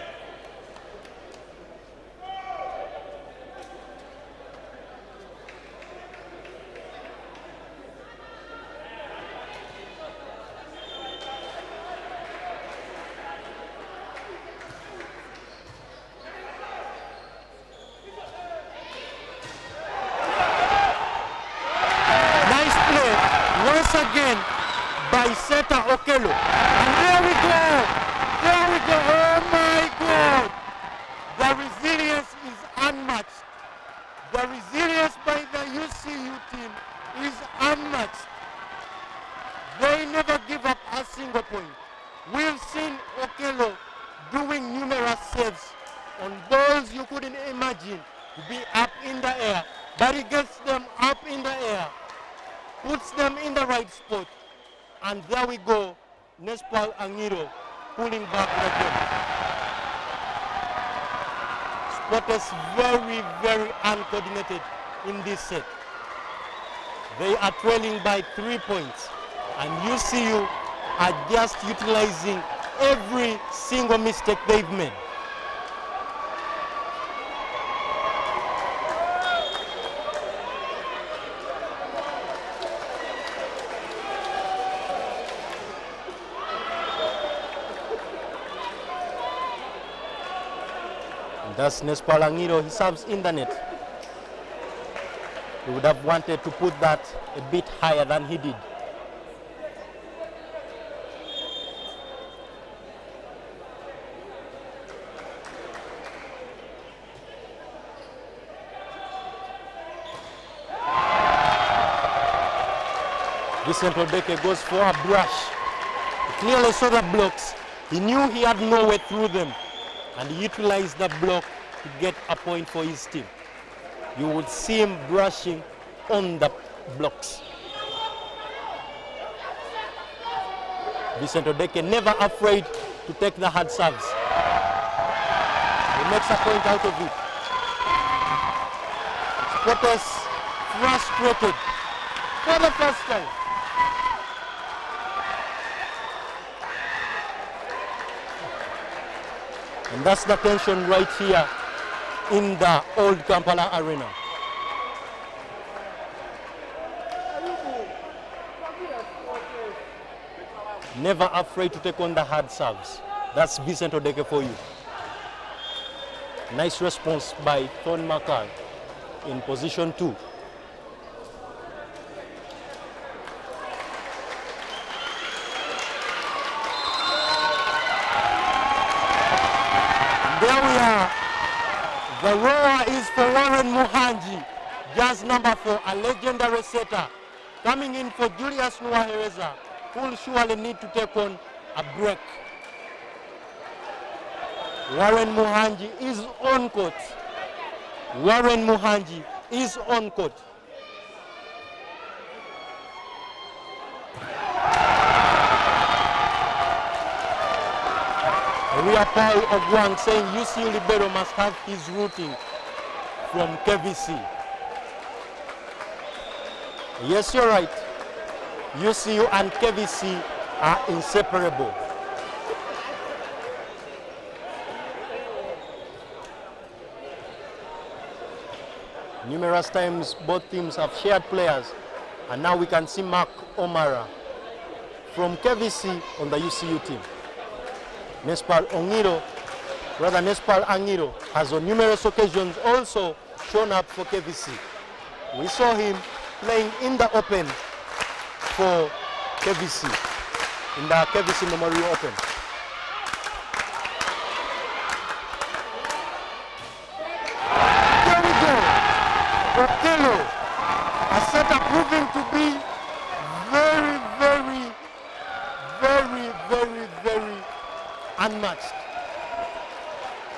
Again by setter Okello. And there we go. There we go. Oh my God. The resilience is unmatched. The resilience by the UCU team is unmatched. They never give up a single point. We've seen Okello doing numerous saves on balls you couldn't imagine to be up in the air, but he gets them up in the air, puts them in the right spot, and there we go, Nespal Angiro pulling back the game. Spotters very, very uncoordinated in this set. They are trailing by 3 points, and UCU are just utilizing every single mistake they've made. That's Nespal Angiro. He serves in the net. He would have wanted to put that a bit higher than he did. Vicente Odeke goes for a brush. He clearly saw the blocks. He knew he had no way through them, and he utilized the block to get a point for his team. You would see him brushing on the blocks. Vicente Odeke never afraid to take the hard serves. He makes a point out of it. Spotters frustrated for the first time. And that's the tension right here in the old Kampala Arena. Never afraid to take on the hard serves. That's Vicente Odeke for you. Nice response by Thon Makar in position 2. There we are. The roar is for Warren Muhanji, jazz number 4, a legendary setter, coming in for Julius Nwahereza, who will surely need to take on a break. Warren Muhanji is on court. Warren Muhanji is on court. Ria Paul Ogwang saying UCU Libero must have his routing from KVC. Yes, you're right. UCU and KVC are inseparable. Numerous times both teams have shared players, and now we can see Mark Omara from KVC on the UCU team. Nespal Angiro has on numerous occasions also shown up for KVC. We saw him playing in the Open for KVC, in the KVC Memorial Open. There we go. Okello, a setter proving to be very, very, very, very, very unmatched.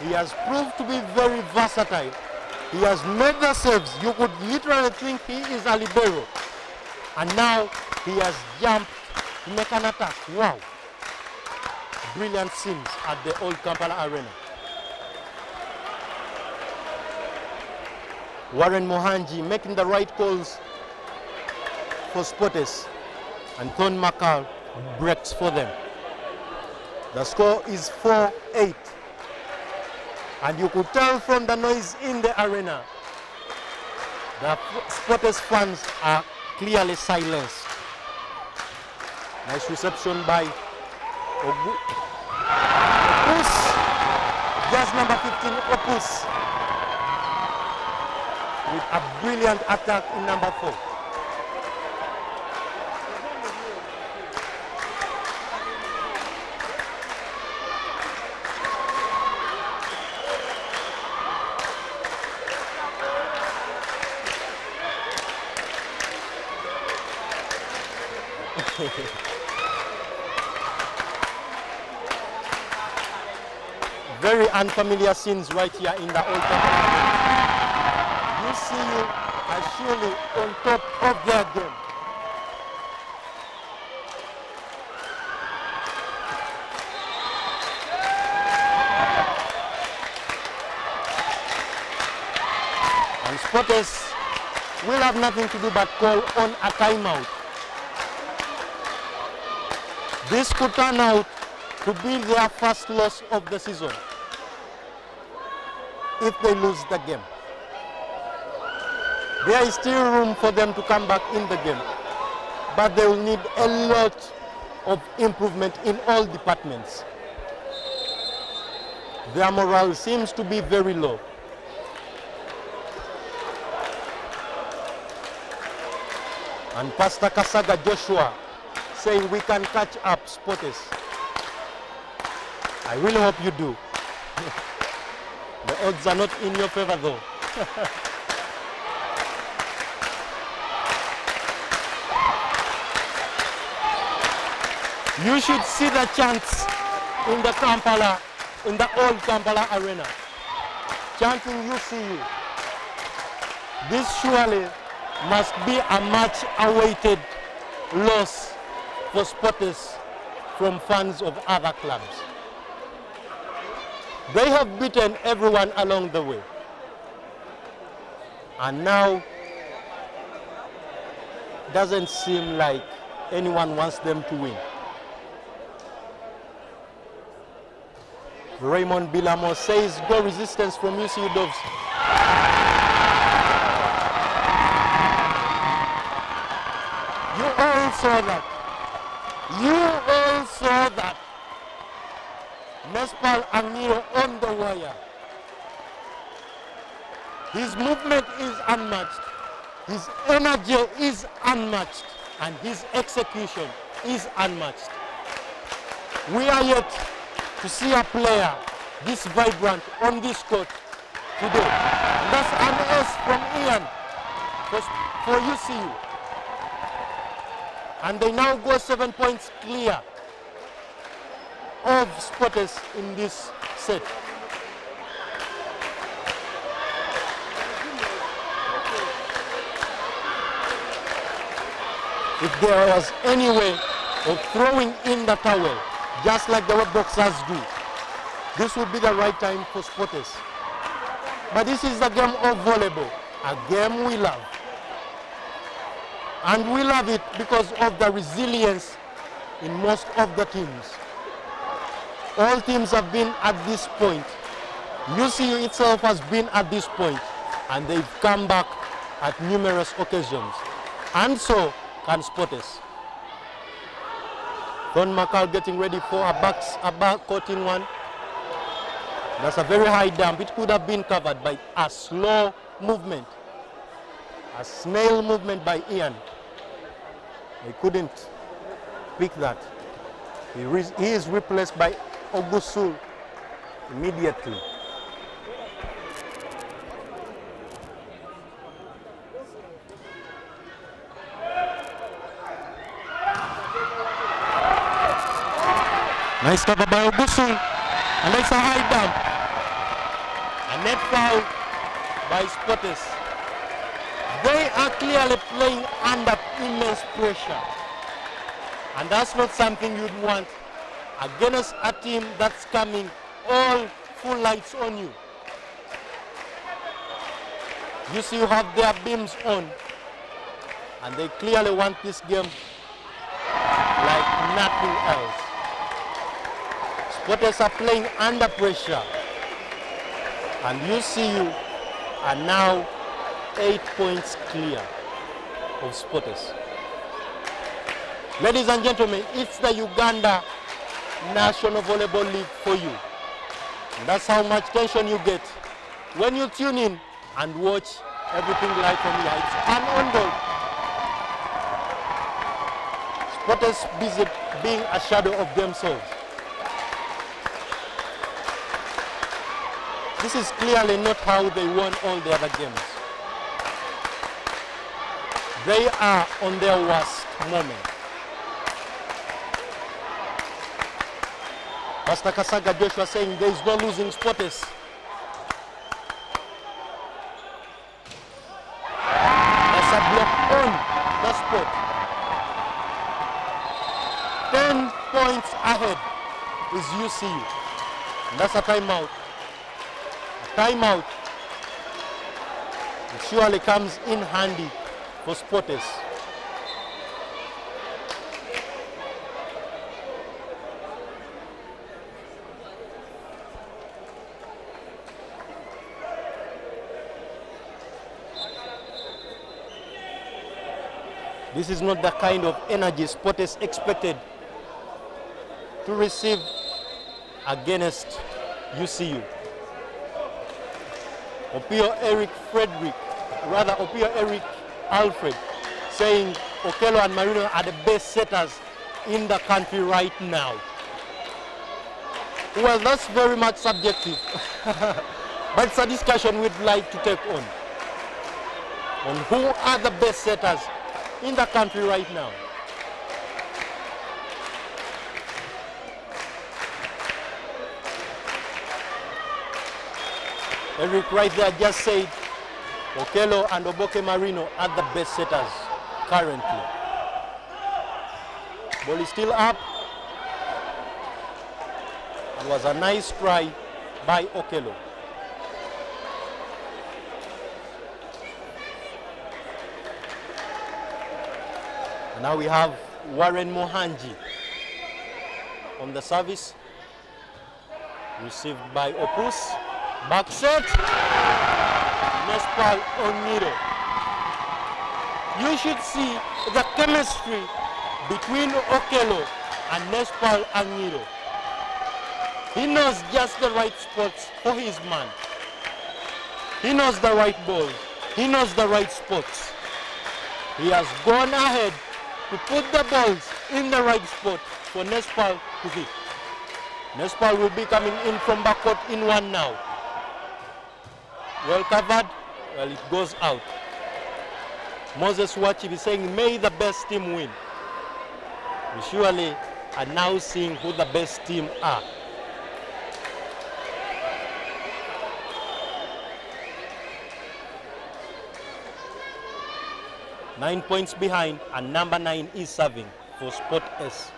He has proved to be very versatile. He has made the saves. You could literally think he is a libero. And now he has jumped to make an attack. Wow. Brilliant scenes at the old Kampala Arena. Warren Mohanji making the right calls for Sportes. And Thon Makal breaks for them. The score is 4-8. And you could tell from the noise in the arena, the Sportes fans are clearly silenced. Nice reception by Opus. Just number 15, Opus. With a brilliant attack in number 4. Very unfamiliar scenes right here in the old Kampala. You see you are surely on top of their game. And Sportes will have nothing to do but call on a timeout. This could turn out to be their first loss of the season if they lose the game. There is still room for them to come back in the game, but they will need a lot of improvement in all departments. Their morale seems to be very low. And Pastor Kasaga Joshua saying we can catch up, Sportes. I really hope you do. The odds are not in your favor though. You should see the chants in the Kampala, in the old Kampala arena. Chanting UCU. This surely must be a much awaited loss for Sportes from fans of other clubs. They have beaten everyone along the way. And now, doesn't seem like anyone wants them to win. Raymond Bilamo says goal resistance from UCU Doves. You all saw that. You all saw that. Nespal Angiro on the wire. His movement is unmatched. His energy is unmatched. And his execution is unmatched. We are yet to see a player this vibrant on this court today. And that's an S from Ian for UCU. And they now go 7 points clear of Sportes in this set. If there was any way of throwing in the towel, just like the Web Boxers do, this would be the right time for Sportes. But this is the game of volleyball, a game we love. And we love it because of the resilience in most of the teams. All teams have been at this point. UCU itself has been at this point, and they've come back at numerous occasions. And so can Sportes. Thon Makal getting ready for a back-courting one. That's a very high dump. It could have been covered by a slow movement. A snail movement by Ian. He couldn't pick that. He is replaced by Ogusul immediately. Nice cover by Ogusul, and that's a high dump. A net foul by Spotters. They are clearly playing under immense pressure. And that's not something you'd want against a team that's coming all full lights on you. You see you have their beams on, and they clearly want this game like nothing else. Spotters are playing under pressure, and you see you are now 8 points clear of Spotters. Ladies and gentlemen, it's the Uganda National Volleyball League for you. And that's how much tension you get when you tune in and watch everything live from here. It's unondoled. Spotters busy being a shadow of themselves. This is clearly not how they won all the other games. They are on their worst moment. Pastor Kasaga Joshua saying there is no losing Spotters. That's a block on the spot. 10 points ahead is UCU. And that's a timeout. A timeout. It surely comes in handy for Spotters. This is not the kind of energy Spotters expected to receive against UCU. Opio Eric Alfred saying Okello and Marino are the best setters in the country right now. Well, that's very much subjective, but it's a discussion we'd like to take on who are the best setters in the country right now. Eric right there just said Okello and Oboke Marino are the best setters currently. Ball is still up. It was a nice try by Okello. And now we have Warren Mohanji on the service. Received by Opus. Back set. Nespal Oniro. You should see the chemistry between Okello and Nespal Oniro. He knows just the right spots for his man. He knows the right ball. He knows the right spots. He has gone ahead to put the balls in the right spot for Nespal to hit. Nespal will be coming in from backcourt in one now. Well covered, well it goes out. Moses Wachi is saying, may the best team win. We surely are now seeing who the best team are. Nine points behind, and number 9 is serving for Sport S.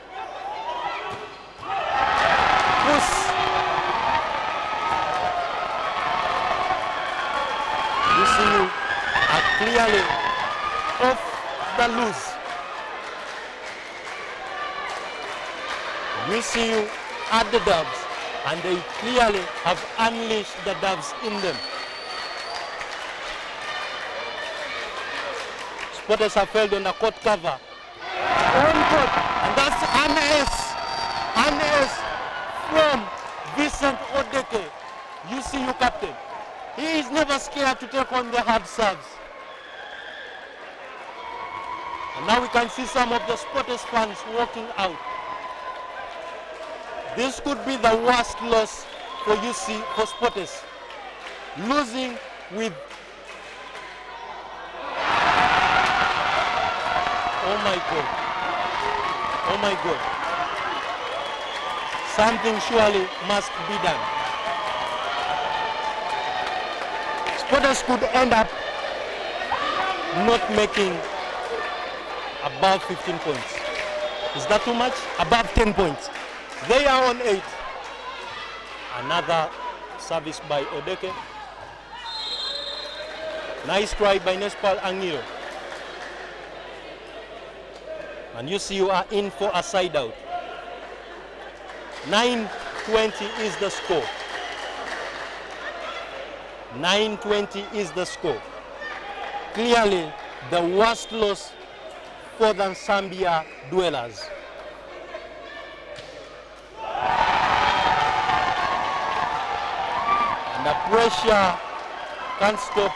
Push. UCU are clearly off the loose. UCU are the Dubs, and they clearly have unleashed the Dubs in them. Spotters have failed on the court cover. On court, and that's an ace. An ace from Vincent Odeke, UCU captain. He is never scared to take on the hard serves. And now we can see some of the Spotters fans walking out. This could be the worst loss for UC, for Spotters. Losing with, oh my God, oh my God. Something surely must be done. Spotters could end up not making above 15 points. Is that too much? Above 10 points. They are on 8. Another service by Odeke. Nice try by Nespal Angiro. And you see you are in for a side out. 9-20 is the score. 9-20 is the score. Clearly the worst loss for the Zambia dwellers. And the pressure can't stop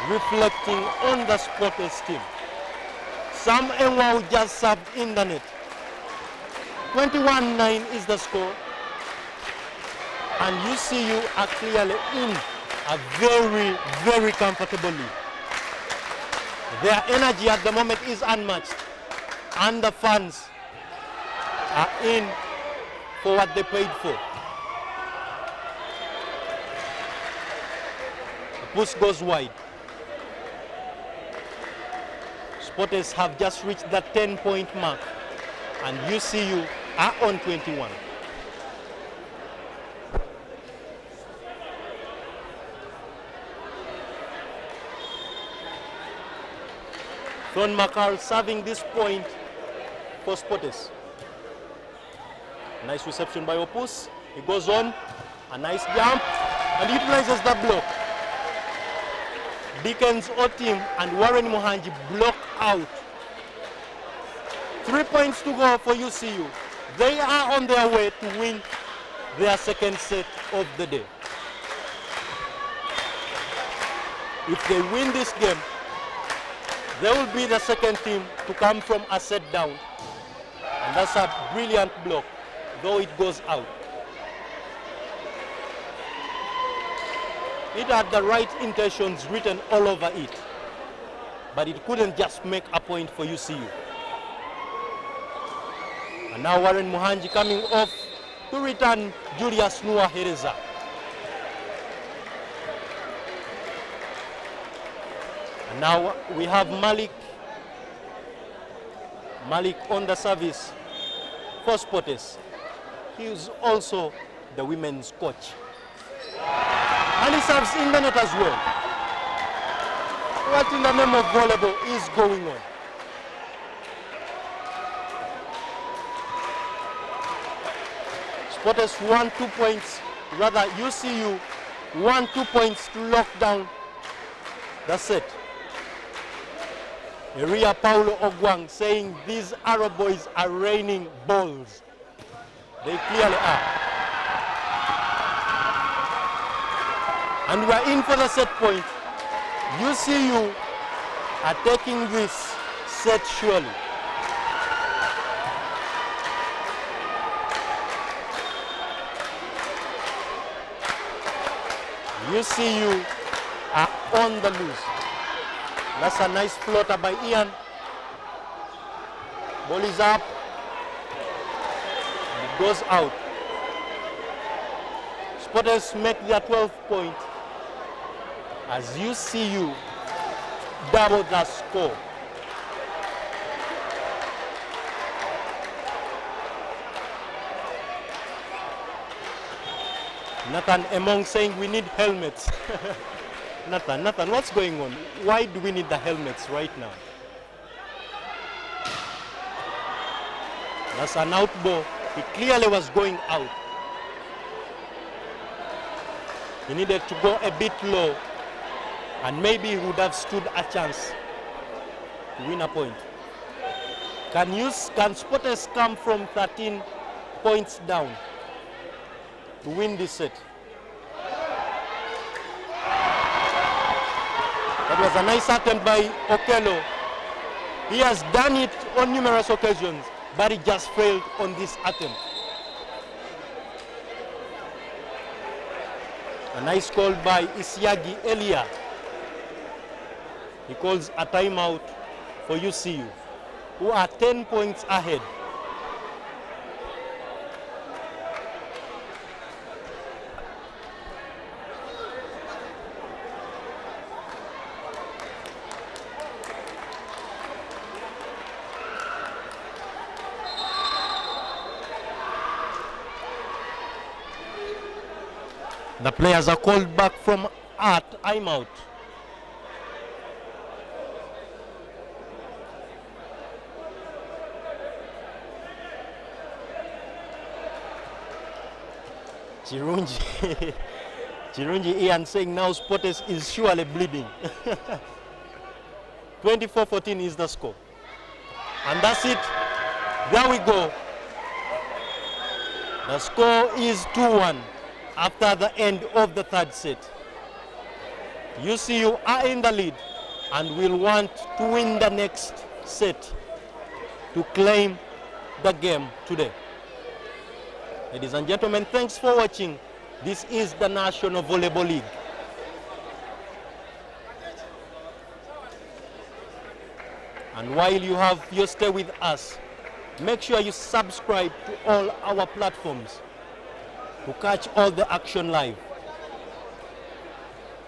reflecting on the Spotters team. Sam Enwau just served in the net. 21-9 is the score. And you see you are clearly in a very, very comfortable lead. Their energy at the moment is unmatched. And the fans are in for what they paid for. The push goes wide. Spotters have just reached the 10-point mark. And UCU are on 21. Thon Makal serving this point for Spotters. Nice reception by Opus. He goes on, a nice jump, and utilizes the block. Dickens Otim and Warren Muhanji block out. 3 points to go for UCU. They are on their way to win their second set of the day. If they win this game, they will be the second team to come from a set down. And that's a brilliant block, though it goes out. It had the right intentions written all over it, but it couldn't just make a point for UCU. And now Warren Muhanji coming off to return Julius Nua Hereza. And now we have Malik on the service for Spotters. He is also the women's coach. And he serves in the net as well. What in the name of volleyball is going on? Spotters won 2 points, rather UCU won 2 points to lock down the set. Maria Paulo Ogwang saying these Arab boys are raining balls. They clearly are. And we're in for the set point. UCU are taking this set surely. UCU are on the loose. That's a nice floater by Ian. Ball is up. And it goes out. Spotters make their 12th point as UCU double the score. Nathan Emong saying we need helmets. Nathan, what's going on? Why do we need the helmets right now? That's an out ball. He clearly was going out. He needed to go a bit low, and maybe he would have stood a chance to win a point. Can Spotters come from 13 points down to win this set? That was a nice attempt by Okello. He has done it on numerous occasions, but he just failed on this attempt. A nice call by Isiagi Elia. He calls a timeout for UCU, who are 10 points ahead. The players are called back from a timeout. Chirunji, Chirunji Ian saying now Sportes is surely bleeding. 24-14 is the score. And that's it. There we go. The score is 2-1 after the end of the third set. UCU are in the lead and will want to win the next set to claim the game today. Ladies and gentlemen, thanks for watching. This is the National Volleyball League. And while you have your stay with us, make sure you subscribe to all our platforms to catch all the action live.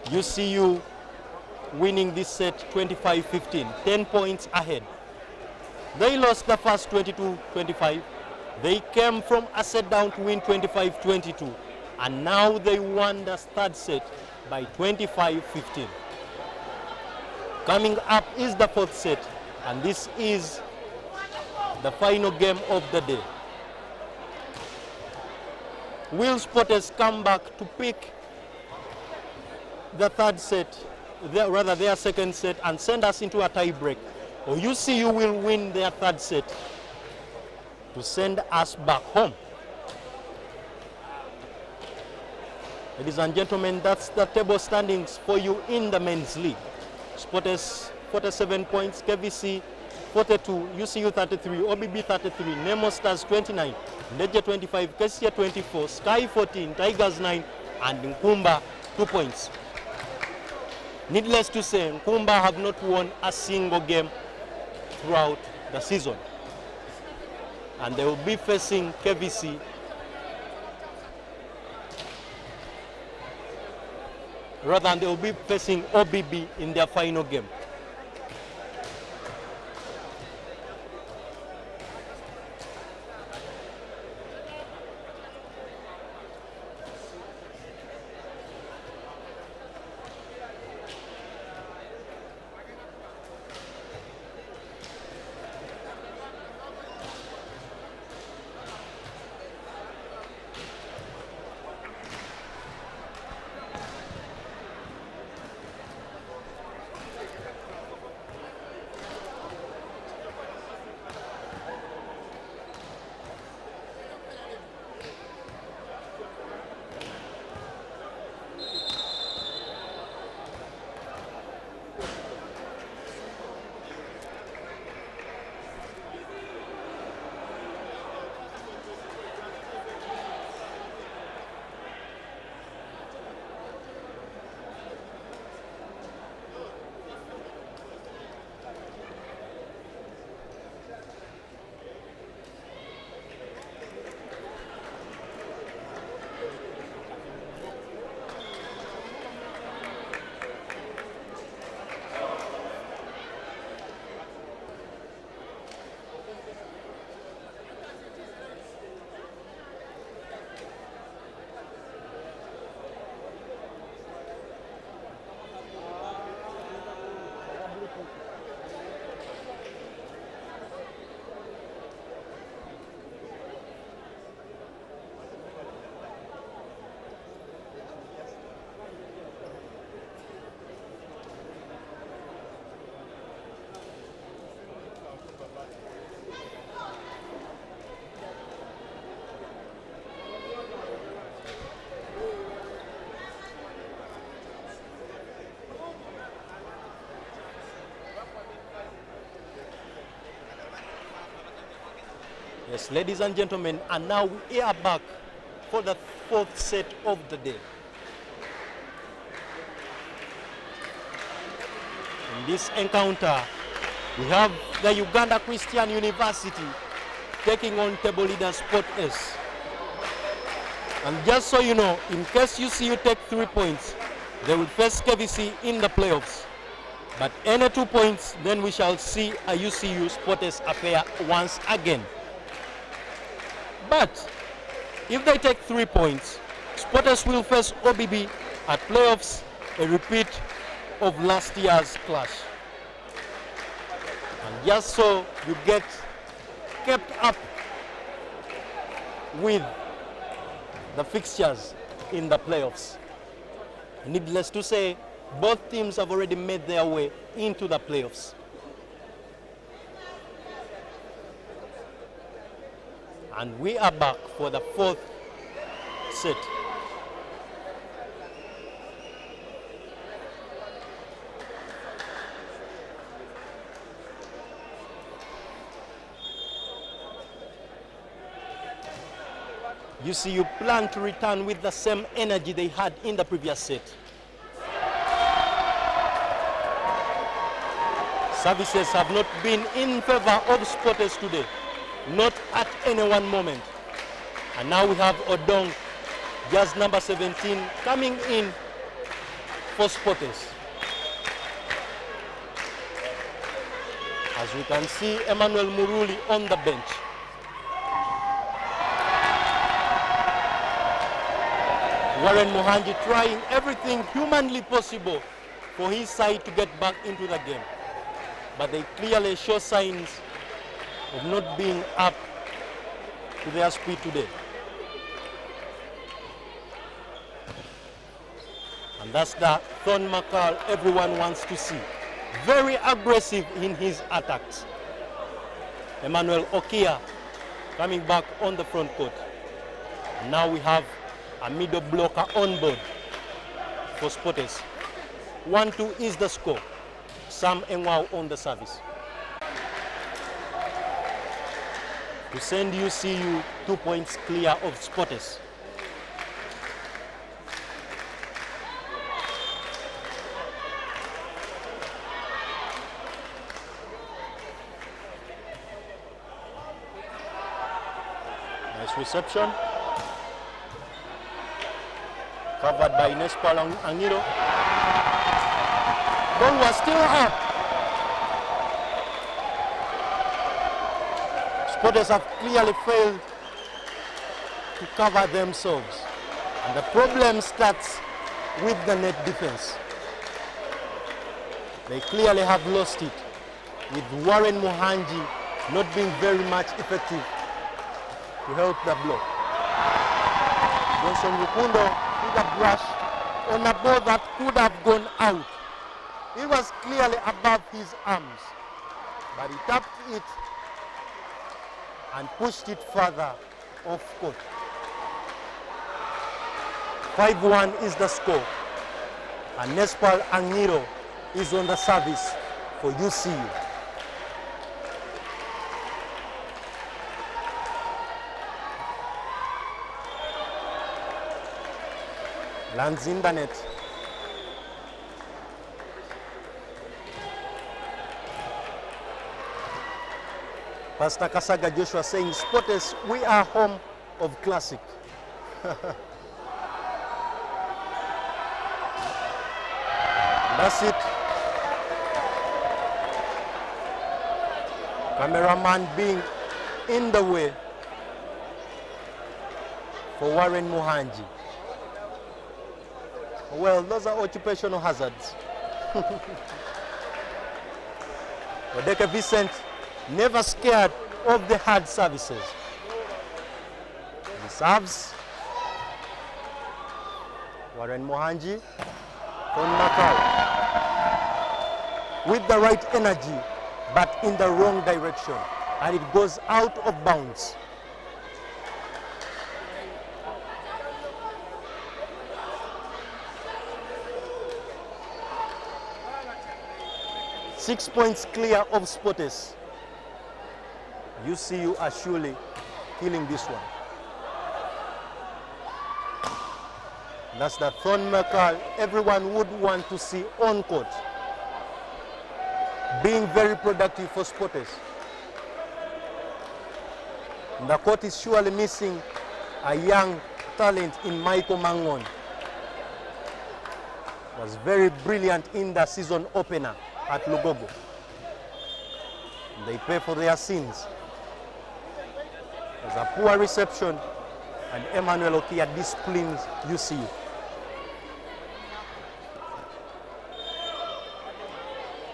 UCU winning this set 25-15, 10 points ahead. They lost the first 22-25. They came from a set down to win 25-22. And now they won the third set by 25-15. Coming up is the fourth set, and this is the final game of the day. Will Sportes come back to pick the third set, their second set, and send us into a tie break? Or UCU will win their third set to send us back home? Ladies and gentlemen, that's the table standings for you in the men's league. Sportes 47 points, KVC 42, UCU 33, OBB 33, Nemo Stars 29, Legia 25, Kesia 24, Sky 14, Tigers 9, and Nkumba 2 points. Needless to say, Nkumba have not won a single game throughout the season. And they will be facing KVC rather than they will be facing OBB in their final game. Yes, ladies and gentlemen, and now we are back for the fourth set of the day. In this encounter, we have the Uganda Christian University taking on table leader Sport S. And just so you know, in case UCU take 3 points, they will face KVC in the playoffs. But any 2 points, then we shall see a UCU Sport S affair once again. But if they take 3 points, Sport S will face OBB at playoffs, a repeat of last year's clash. And just so you get kept up with the fixtures in the playoffs. Needless to say, both teams have already made their way into the playoffs. And we are back for the fourth set. UCU plan to return with the same energy they had in the previous set. Services have not been in favor of Sport S today, not at any one moment. And now we have Odong, jazz number 17, coming in for Sport S. As we can see, Emmanuel Muruli on the bench. Warren Muhanji trying everything humanly possible for his side to get back into the game. But they clearly show signs of not being up to their speed today. And that's the Thon McCall everyone wants to see. Very aggressive in his attacks. Emmanuel Okia coming back on the front court. And now we have a middle blocker on board for Sport S. 1-2 is the score. Sam Enwao on the service. To send UCU 2 points clear of Sport S. Nice reception. Covered by Nespal Angiro. Ball was still up. Sport S have clearly failed to cover themselves. And the problem starts with the net defense. They clearly have lost it, with Warren Muhanji not being very much effective to help the block. Johnson Rukundo with a brush on a ball that could have gone out. It was clearly above his arms, but he tapped it and pushed it further off court. 5-1 is the score, and Nespal Angiro is on the service for UCU. Lands in the net. Pastor Kasaga Joshua saying, Sport S, we are home of classic. That's it. Cameraman being in the way for Warren Muhanji. Well, those are occupational hazards. Odeke Vincent never scared of the hard services. He serves. Warren Muhanji on Macau with the right energy, but in the wrong direction, and it goes out of bounds. .6 points clear of Sport S. UCU are surely killing this one. That's the thorn marker everyone would want to see on court. Being very productive for Spotters. The court is surely missing a young talent in Michael Mangon. Was very brilliant in the season opener at Lugogo. They pay for their sins. There's a poor reception, and Emmanuel Okia disciplines UCU.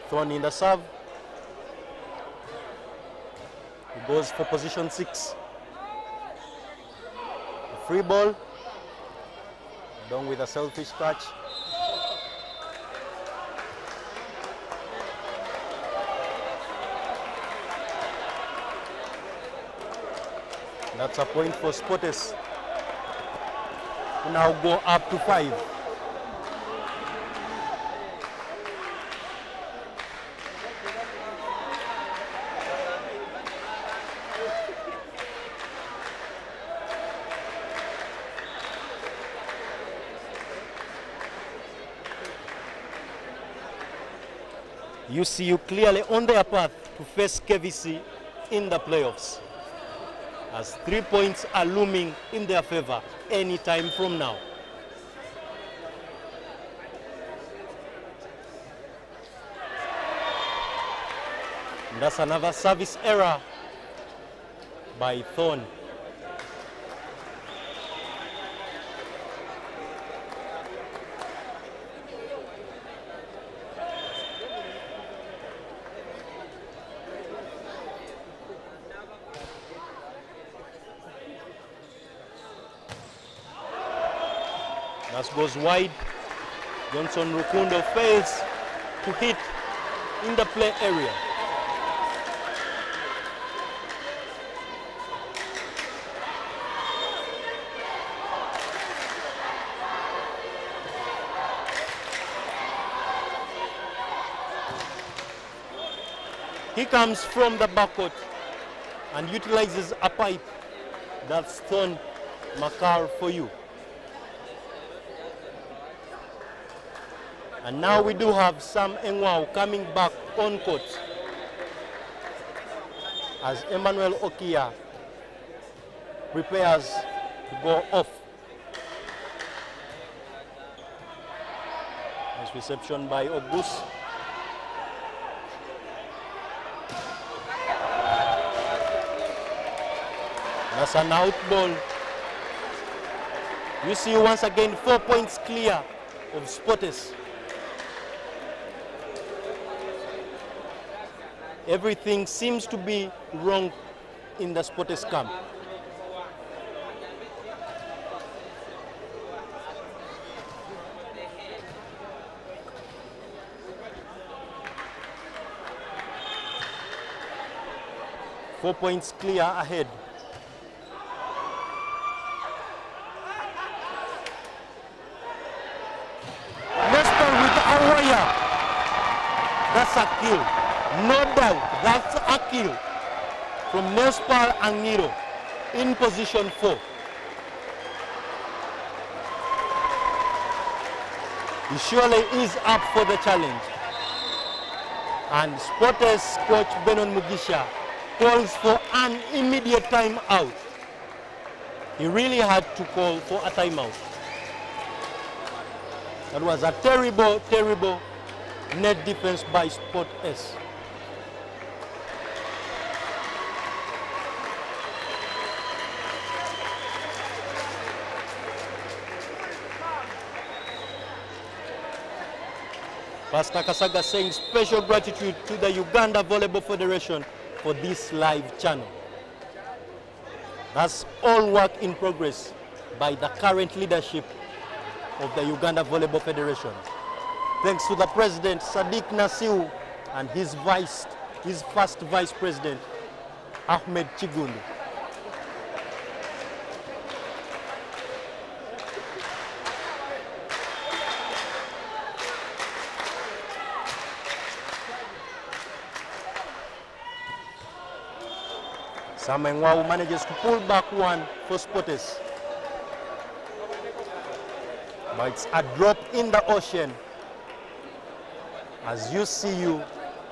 Thrown in the serve. He goes for position 6. A free ball. Done with a selfish touch. That's a point for Spotters, who now go up to 5. UCU clearly on their path to face KVC in the playoffs, as 3 points are looming in their favor any time from now. And that's another service error by Thorn. That goes wide. Johnson Rukundo fails to hit in the play area. He comes from the backcourt and utilizes a pipe. That's Thorn Makar for you. And now we do have Sam Engwao coming back on court as Emmanuel Okia prepares to go off. Nice reception by Obus. That's an out ball. You see once again 4 points clear of Spotters. Everything seems to be wrong in the Spotters camp. Four points clear ahead. Nestor with a wire. That's a kill. No doubt, that's a kill from Nespal Angiro in position 4. He surely is up for the challenge. And Spotters coach Benon Mugisha calls for an immediate timeout. He really had to call for a timeout. That was a terrible, terrible net defense by Spotters. Pastor Kasaga saying special gratitude to the Uganda Volleyball Federation for this live channel. That's all work in progress by the current leadership of the Uganda Volleyball Federation. Thanks to the President Sadiq Nasiu and his first Vice President Ahmed Chigundu. Samengwau manages to pull back one for Sportes. But it's a drop in the ocean. As you see, you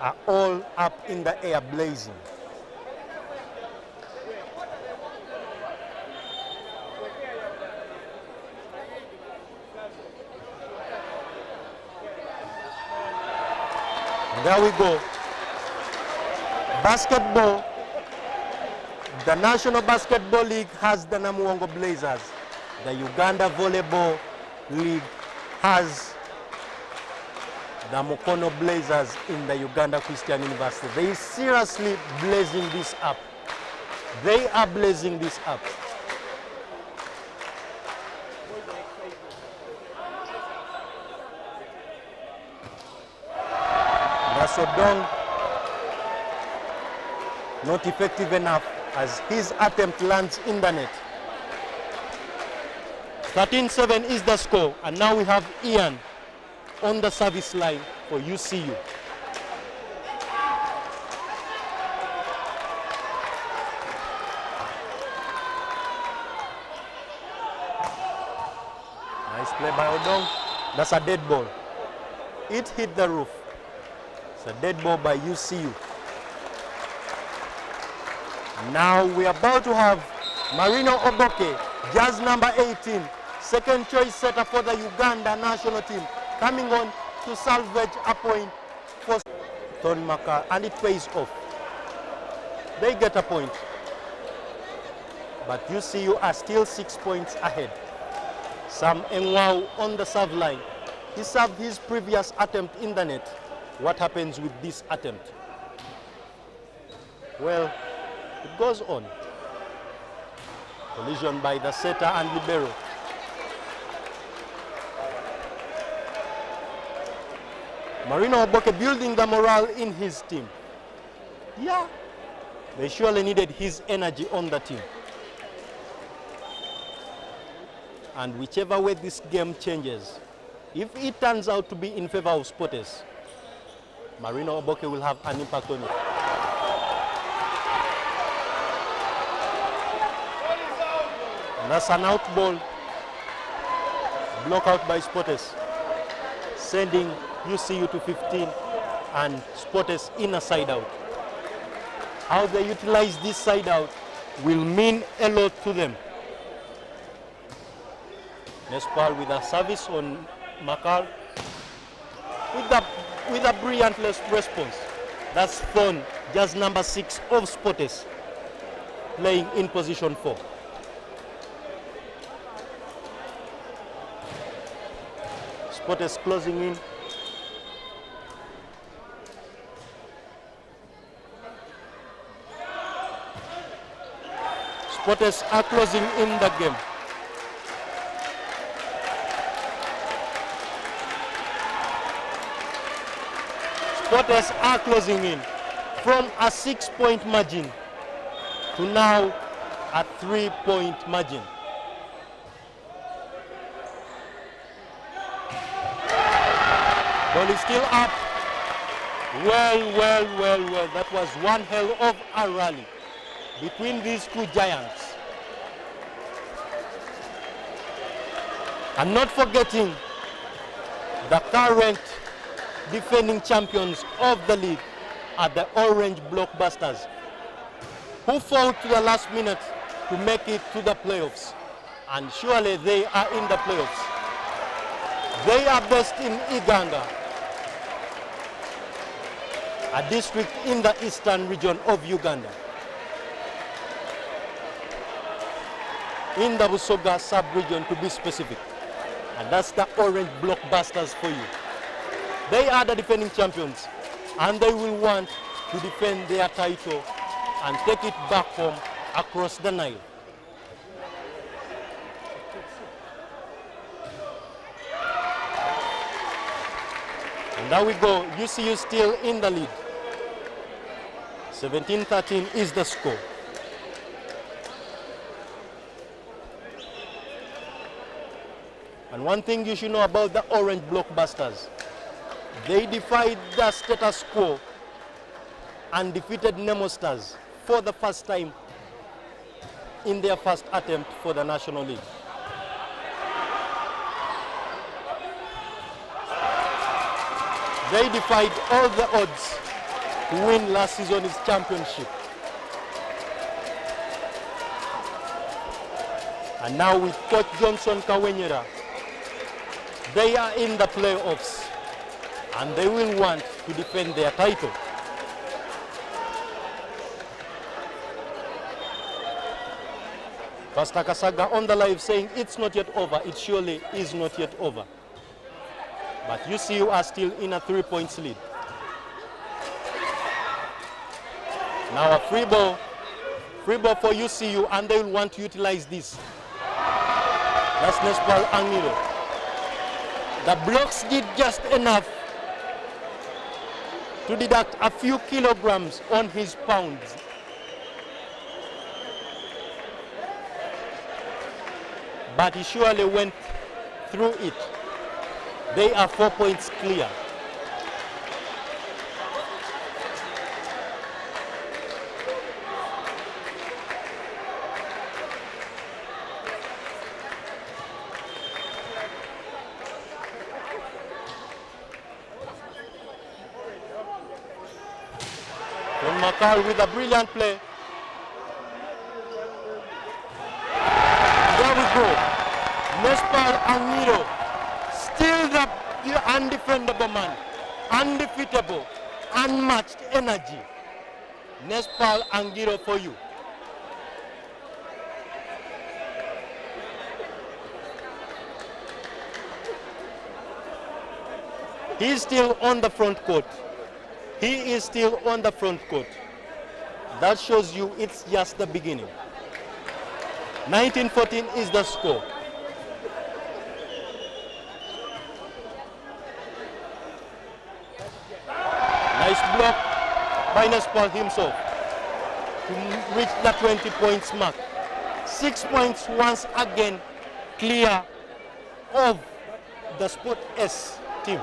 are all up in the air blazing. There we go. Basketball. The National Basketball League has the Namuwongo Blazers. The Uganda Volleyball League has the Mukono Blazers in the Uganda Christian University. They are seriously blazing this up. They are blazing this up. Nasodong not effective enough as his attempt lands in the net. 13-7 is the score, and now we have Ian on the service line for UCU. Nice play by Odong. That's a dead ball. It hit the roof. It's a dead ball by UCU. Now we're about to have Marino Oboke, jazz number 18, second choice setter for the Uganda national team, coming on to salvage a point for Ton Maka, and it pays off. They get a point, but UCU are still 6 points ahead. Sam Enwau on the serve line. He served his previous attempt in the net. What happens with this attempt? Well, it goes on. Collision by the setter and libero. Marino Oboke building the morale in his team. Yeah, they surely needed his energy on the team. And whichever way this game changes, if it turns out to be in favor of Sportes, Marino Oboke will have an impact on it. And that's an out ball. Block out by Sportes, sending UCU to 15 and Sportes in a side out. How they utilize this side out will mean a lot to them. Nespal with a service on Makar with a brilliant response. That's Thon, just number 6 of Sportes, playing in position 4. Sportes closing in. Sportes are closing in the game. Sportes are closing in from a 6-point margin to now a 3-point margin. Ball is still up. Well. That was one hell of a rally between these two giants. And not forgetting the current defending champions of the league are the Orange Blockbusters, who fought to the last minute to make it to the playoffs. And surely they are in the playoffs. They are based in Iganga, a district in the eastern region of Uganda, in the Busoga sub-region to be specific. And that's the Orange Blockbusters for you. They are the defending champions, and they will want to defend their title and take it back home across the Nile. And there we go, UCU still in the lead. 17-13 is the score. And one thing you should know about the Orange Blockbusters, they defied the status quo and defeated Nemo Stars for the first time in their first attempt for the National League. They defied all the odds to win last season's championship. And now with Coach Johnson Kawenyera, they are in the playoffs and they will want to defend their title. Pastor Kasaga on the live saying it's not yet over. It surely is not yet over. But UCU are still in a 3-point lead. Now a free ball for UCU, and they will want to utilize this. That's Nespal Angilo. The blocks did just enough to deduct a few kilograms on his pounds. But he surely went through it. They are 4 points clear. From Makal with a brilliant play. There we go. Nespal Angiro, still the undefendable man, undefeatable, unmatched energy. Nespal Angiro for you. He's still on the front court. He is still on the front court. That shows you it's just the beginning. 19-14 is the score. Nice block by Nespal himself to reach the 20 points mark. 6 points once again clear of the Sport S team.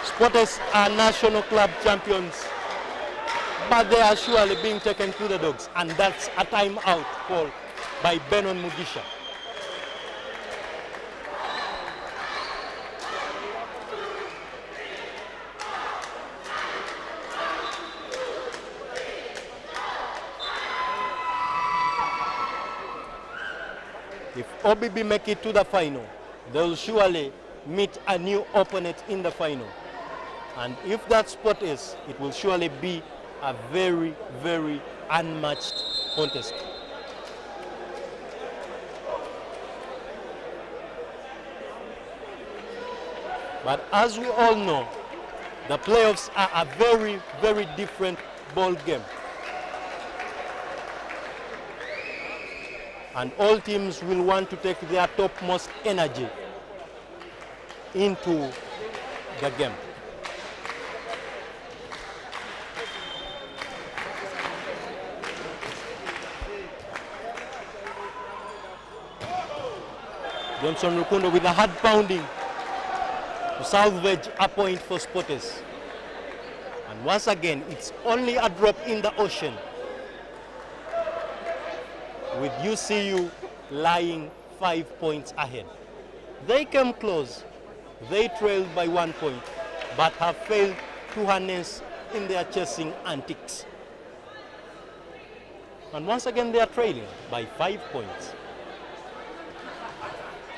Sport S are national club champions, but they are surely being taken to the dogs, and that's a timeout call by Benon Mugisha. If OBB make it to the final, they will surely meet a new opponent in the final. And if that Sport is, it will surely be a very, very unmatched contest. But as we all know, the playoffs are a very, very different ball game. And all teams will want to take their topmost energy into the game. Johnson Rukundo with a hard pounding to salvage a point for Spotters. And once again, it's only a drop in the ocean, with UCU lying 5 points ahead. They came close. They trailed by 1 point, but have failed to harness in their chasing antics. And once again, they are trailing by 5 points.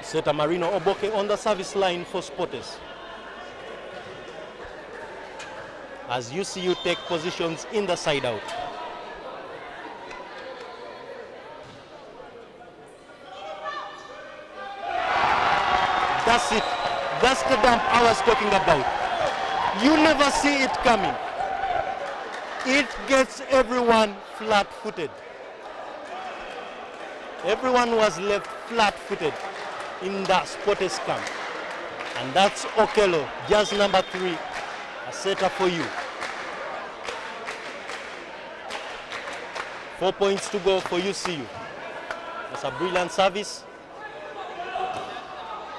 Seta Marino Oboke on the service line for Spotters, as UCU take positions in the side out. That's it. That's the dump I was talking about. You never see it coming. It gets everyone flat-footed. Everyone was left flat-footed in the Spotters camp. And that's Okello, just number 3, a setter for you. 4 points to go for UCU. That's a brilliant service.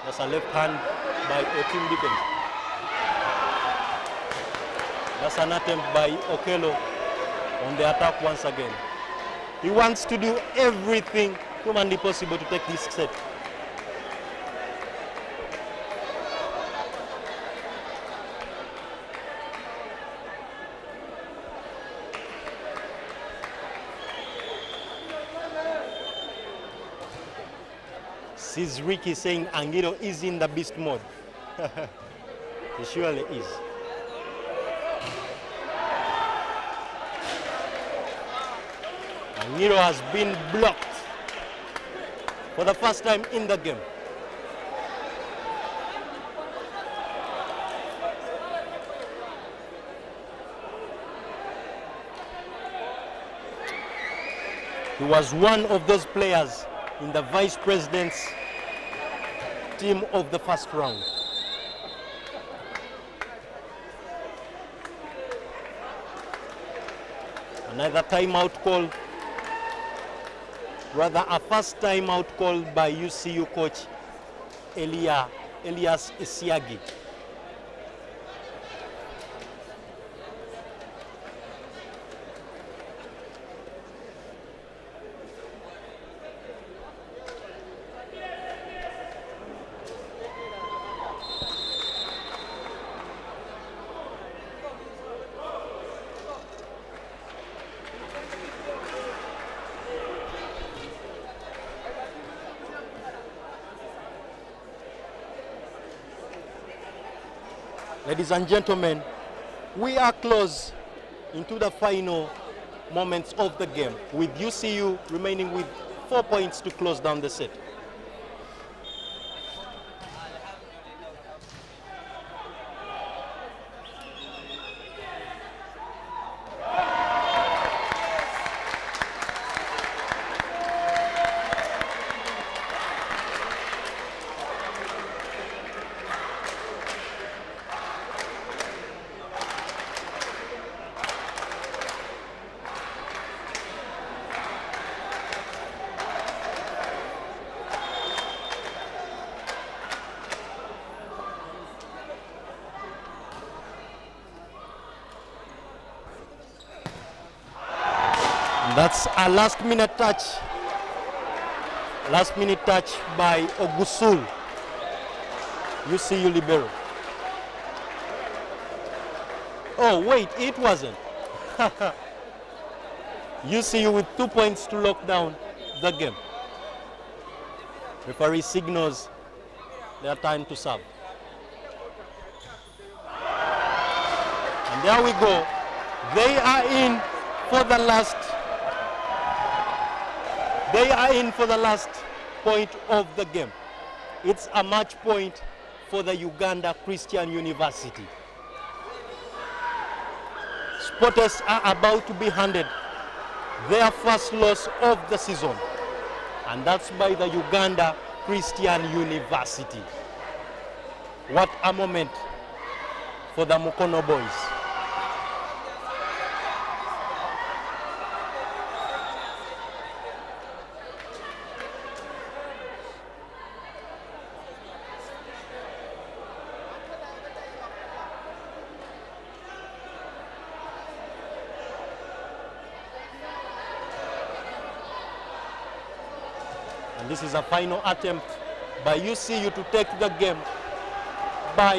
That's a left hand by a team defense. That's an attempt by Okello on the attack once again. He wants to do everything humanly possible to take this set. Sees Ricky saying Angiro is in the beast mode. He surely is. Angiro has been blocked for the first time in the game. He was one of those players in the vice president's team of the first round. Another timeout call, rather a first timeout call by UCU coach Elias Isiagi. Ladies and gentlemen, we are close into the final moments of the game, with UCU remaining with 4 points to close down the set. That's a last-minute touch. Last-minute touch by Ogusul, UCU libero. Oh, wait, it wasn't. UCU with 2 points to lock down the game. Referee signals their time to serve. And there we go. They are in for the last. They are in for the last point of the game. It's a match point for the Uganda Christian University. Spotters are about to be handed their first loss of the season, and that's by the Uganda Christian University. What a moment for the Mukono boys. And this is a final attempt by UCU to take the game by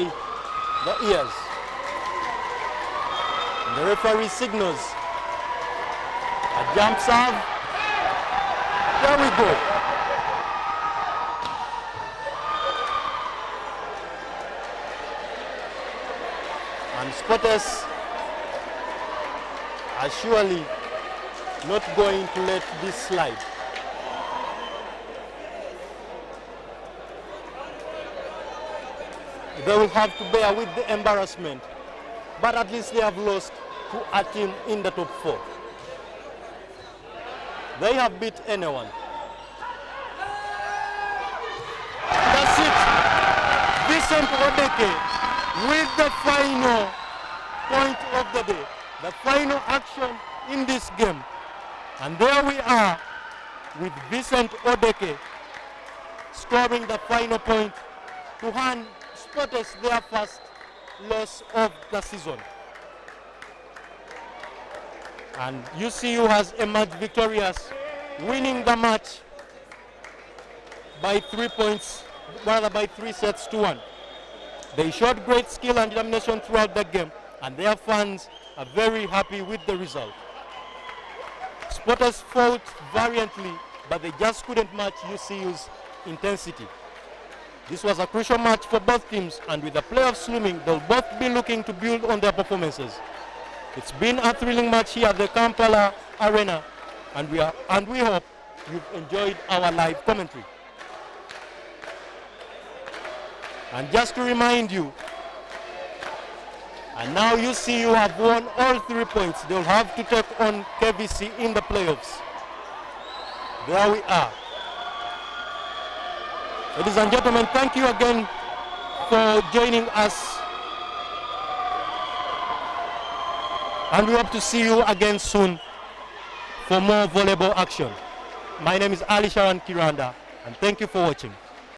the ears. And the referee signals a jump serve. There we go. And spotters are surely not going to let this slide. They will have to bear with the embarrassment, but at least they have lost to a team in the top 4. They have beat anyone. That's it. Vincent Odeke with the final point of the day, the final action in this game. And there we are with Vincent Odeke scoring the final point to hand Spotters their first loss of the season. And UCU has emerged victorious, winning the match by 3 points, rather by 3 sets to 1. They showed great skill and determination throughout the game, and their fans are very happy with the result. Sporters fought valiantly, but they just couldn't match UCU's intensity. This was a crucial match for both teams, and with the playoffs looming, they'll both be looking to build on their performances. It's been a thrilling match here at the Kampala Arena, and we hope you've enjoyed our live commentary. And just to remind you, and now UCU have won all 3 points. They'll have to take on KVC in the playoffs. There we are. Ladies and gentlemen, thank you again for joining us. And we hope to see you again soon for more volleyball action. My name is Ali Sharan Kiranda, and thank you for watching.